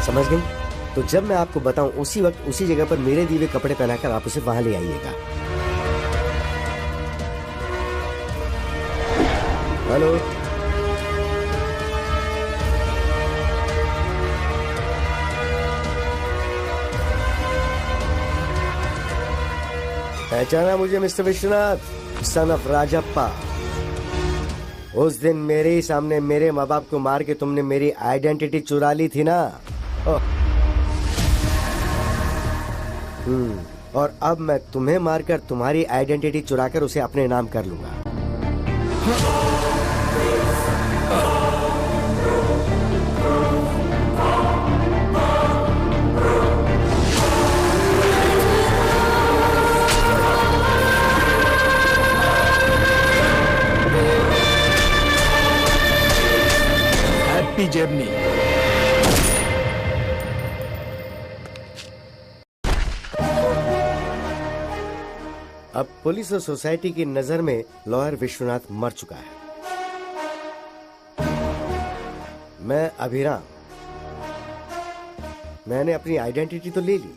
समझ गई? तो जब मैं आपको बताऊं उसी वक्त उसी जगह पर मेरे दिए हुए कपड़े पहनाकर आप उसे वहां ले आइएगा। हेलो, पहचाना मुझे mister Vishwanath, son of Rajappa? उस दिन मेरे ही सामने मेरे माँ बाप को मार के तुमने मेरी आइडेंटिटी चुरा ली थी ना? और अब मैं तुम्हें मारकर तुम्हारी आइडेंटिटी चुराकर उसे अपने नाम कर लूंगा। Happy journey. अब पुलिस और सोसाइटी की नजर में लॉयर विश्वनाथ मर चुका है। मैं अभिराम, मैंने अपनी आइडेंटिटी तो ले ली,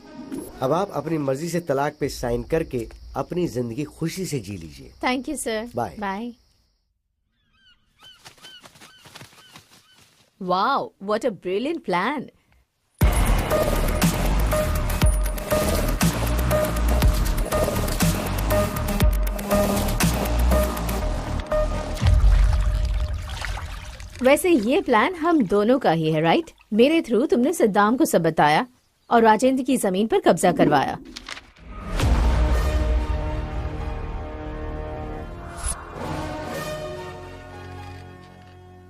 अब आप अपनी मर्जी से तलाक पे साइन करके अपनी जिंदगी खुशी से जी लीजिए। Thank you sir. Bye bye. Wow, what a brilliant plan. वैसे ये प्लान हम दोनों का ही है, राइट? मेरे थ्रू तुमने सद्दाम को सब बताया और राजेंद्र की जमीन पर कब्जा करवाया।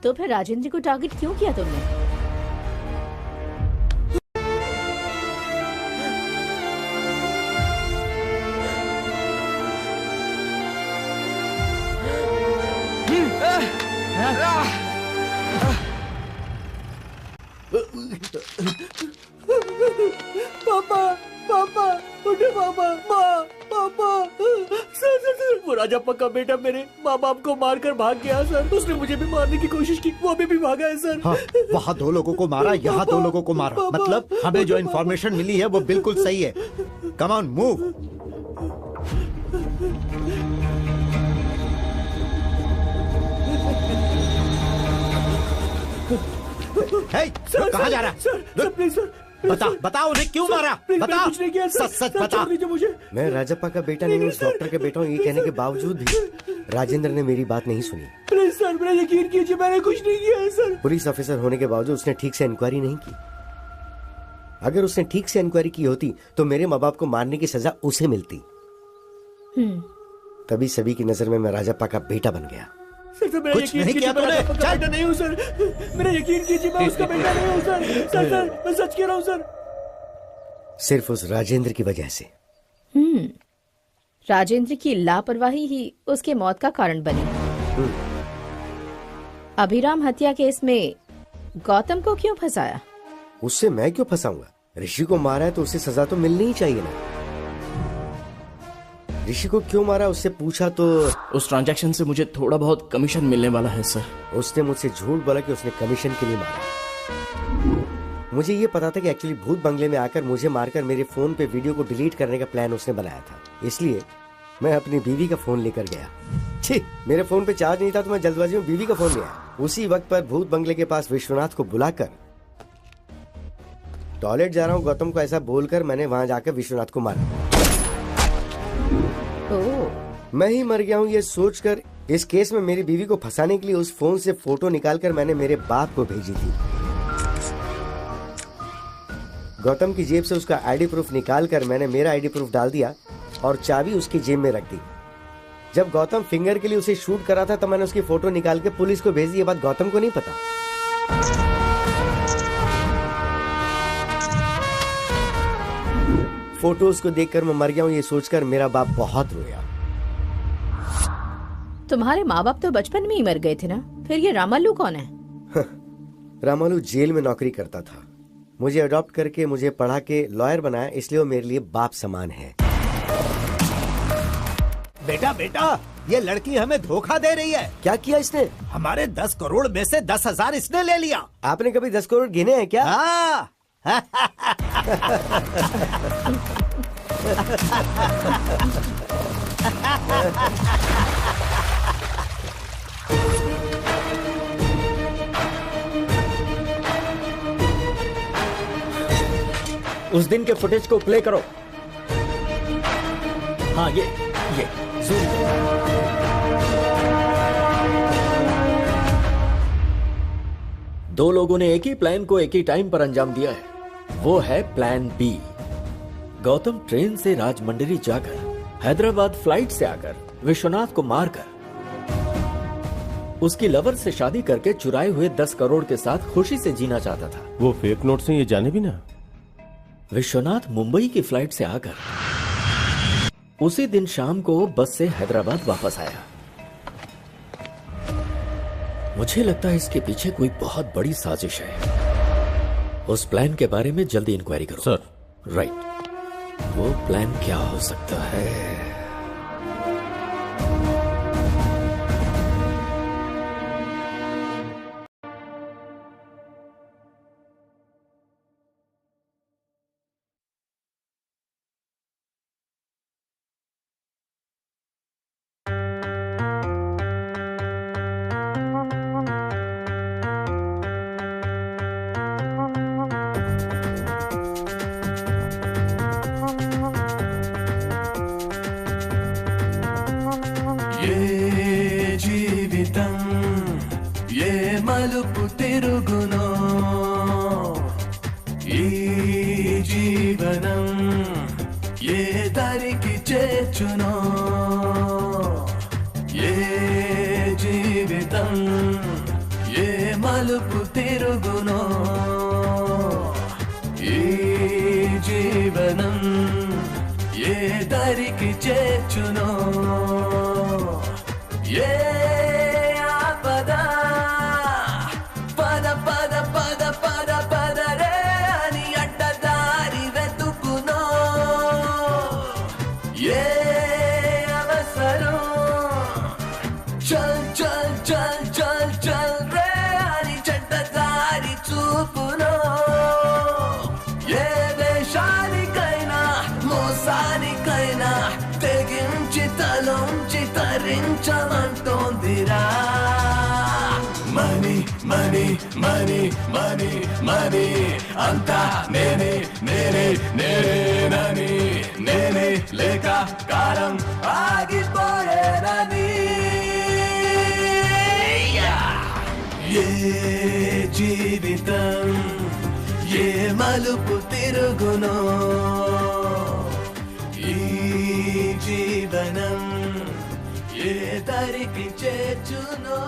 तो फिर राजेंद्र को टारगेट क्यों किया तुमने? पापा, पापा, उठे पापा, माँ, पापा। सर, वो राजप्पा का बेटा मेरे माँ बाप को मारकर भाग गया सर। उसने मुझे भी मारने की कोशिश की, वो अभी भी भागा है सर। हाँ, वहाँ 2 लोगों को मारा, यहाँ 2 लोगों को मारा। मतलब हमें जो इन्फॉर्मेशन मिली है वो बिल्कुल सही है। Come on, move. कहाँ जा रहा है? सर, प्लीज सर, बता उन्हें क्यों मारा? बता, कुछ नहीं किया सर। सच बता। मुझे। मैं राजप्पा का बेटा नहीं हूँ, उस डॉक्टर के बेटा हूँ। ये कहने के बावजूद भी राजेंद्र ने मेरी बात नहीं सुनी। प्लीज सर, मेरा यकीन कीजिए, मैंने कुछ नहीं किया है सर। पुलिस ऑफिसर होने के बावजूद उसने ठीक से इंक्वायरी नहीं की। अगर उसने ठीक से इंक्वायरी की होती तो मेरे माँ बाप को मारने की सजा उसे मिलती। तभी सभी की नजर में मैं राजप्पा का बेटा बन गया। सर मेरा कुछ यकीन नहीं कीजिए, किया मैं तूने? आपका बेटा नहीं हूँ सर। मेरा यकीन कीजिए, मैं उसका बेटा नहीं हूँ सर। सर मैं सच कह रहा हूँ सर। सिर्फ उस राजेंद्र की वजह से। राजेंद्र की लापरवाही ही उसके मौत का कारण बनी। अभिराम हत्या केस में गौतम को क्यों फंसाया? उससे मैं क्यों फंसाऊंगा? ऋषि को मारा है तो उसे सजा तो मिलनी ही चाहिए ना। ऋषि को क्यों मारा उससे पूछा तो उस ट्रांजैक्शन से मुझे थोड़ा बहुत कमीशन मिलने वाला है सर। उसने मुझसे झूठ बोला कि उसने कमीशन के लिए मारा। मुझे ये पता था कि एक्चुअली भूत बंगले में आकर मुझे मारकर मेरे फोन पे वीडियो को डिलीट करने का प्लान उसने बनाया था। इसलिए मैं अपनी बीवी का फोन लेकर गया। छी, मेरे फोन पे चार्ज नहीं था तो मैं जल्दबाजी में बीवी का फोन लिया। उसी वक्त पर भूत बंगले के पास विश्वनाथ को बुलाकर टॉयलेट जा रहा हूँ गौतम को ऐसा बोलकर मैंने वहां जाकर विश्वनाथ को मारा। मैं ही मर गया हूँ ये सोचकर इस केस में मेरी बीवी को फंसाने के लिए उस फोन से फोटो निकालकर मैंने मेरे बाप को भेजी थी। गौतम की जेब से उसका आईडी प्रूफ निकालकर मैंने मेरा आईडी प्रूफ डाल दिया और चाबी उसकी जेब में रख दी। जब गौतम फिंगर के लिए उसे शूट करा था तब मैंने उसकी फोटो निकाल के पुलिस को भेज दी। ये बात गौतम को नहीं पता। फोटोज को देखकर मैं मर गया हूँ ये सोचकर मेरा बाप बहुत रोया। तुम्हारे माँ बाप तो बचपन में ही मर गए थे ना, फिर ये रामालू कौन है? रामालू जेल में नौकरी करता था। मुझे अडॉप्ट करके मुझे पढ़ा के लॉयर बनाया, इसलिए वो मेरे लिए बाप समान है। बेटा बेटा, ये लड़की हमें धोखा दे रही है। क्या किया इसने? हमारे 10 करोड़ में से 10,000 इसने ले लिया। आपने कभी 10 करोड़ गिने हैं क्या? हाँ। उस दिन के फुटेज को प्ले करो। हाँ ये जूम। दो लोगों ने एक ही प्लान को एक ही टाइम पर अंजाम दिया है। वो है प्लान बी। गौतम ट्रेन से राजमंड्री जाकर हैदराबाद फ्लाइट से आकर विश्वनाथ को मारकर उसकी लवर से शादी करके चुराए हुए 10 करोड़ के साथ खुशी से जीना चाहता था। वो फेक नोट से ये जाने भी ना। विश्वनाथ मुंबई की फ्लाइट से आकर उसी दिन शाम को बस से हैदराबाद वापस आया। मुझे लगता है इसके पीछे कोई बहुत बड़ी साजिश है। उस प्लान के बारे में जल्दी इंक्वायरी करो। सर। राइट, वो प्लान क्या हो सकता है? మలుపు తిరుగునో ఈ జీవనం ఏ దారికి చేర్చునో ఏ జీవితం ఏ మలుపు తిరుగునో ఈ జీవనం ఏ దారికి చేర్చునో ఏ తరించమంటోందిరా money money money money money అంతా నేనే నేనే నేనేనని నేనే లేక కాలం ఆగిపోయేనని ఏ జీవితం ఏ మలుపు తిరుగునో ఈ జీవనం ఏ దారికి చేచునో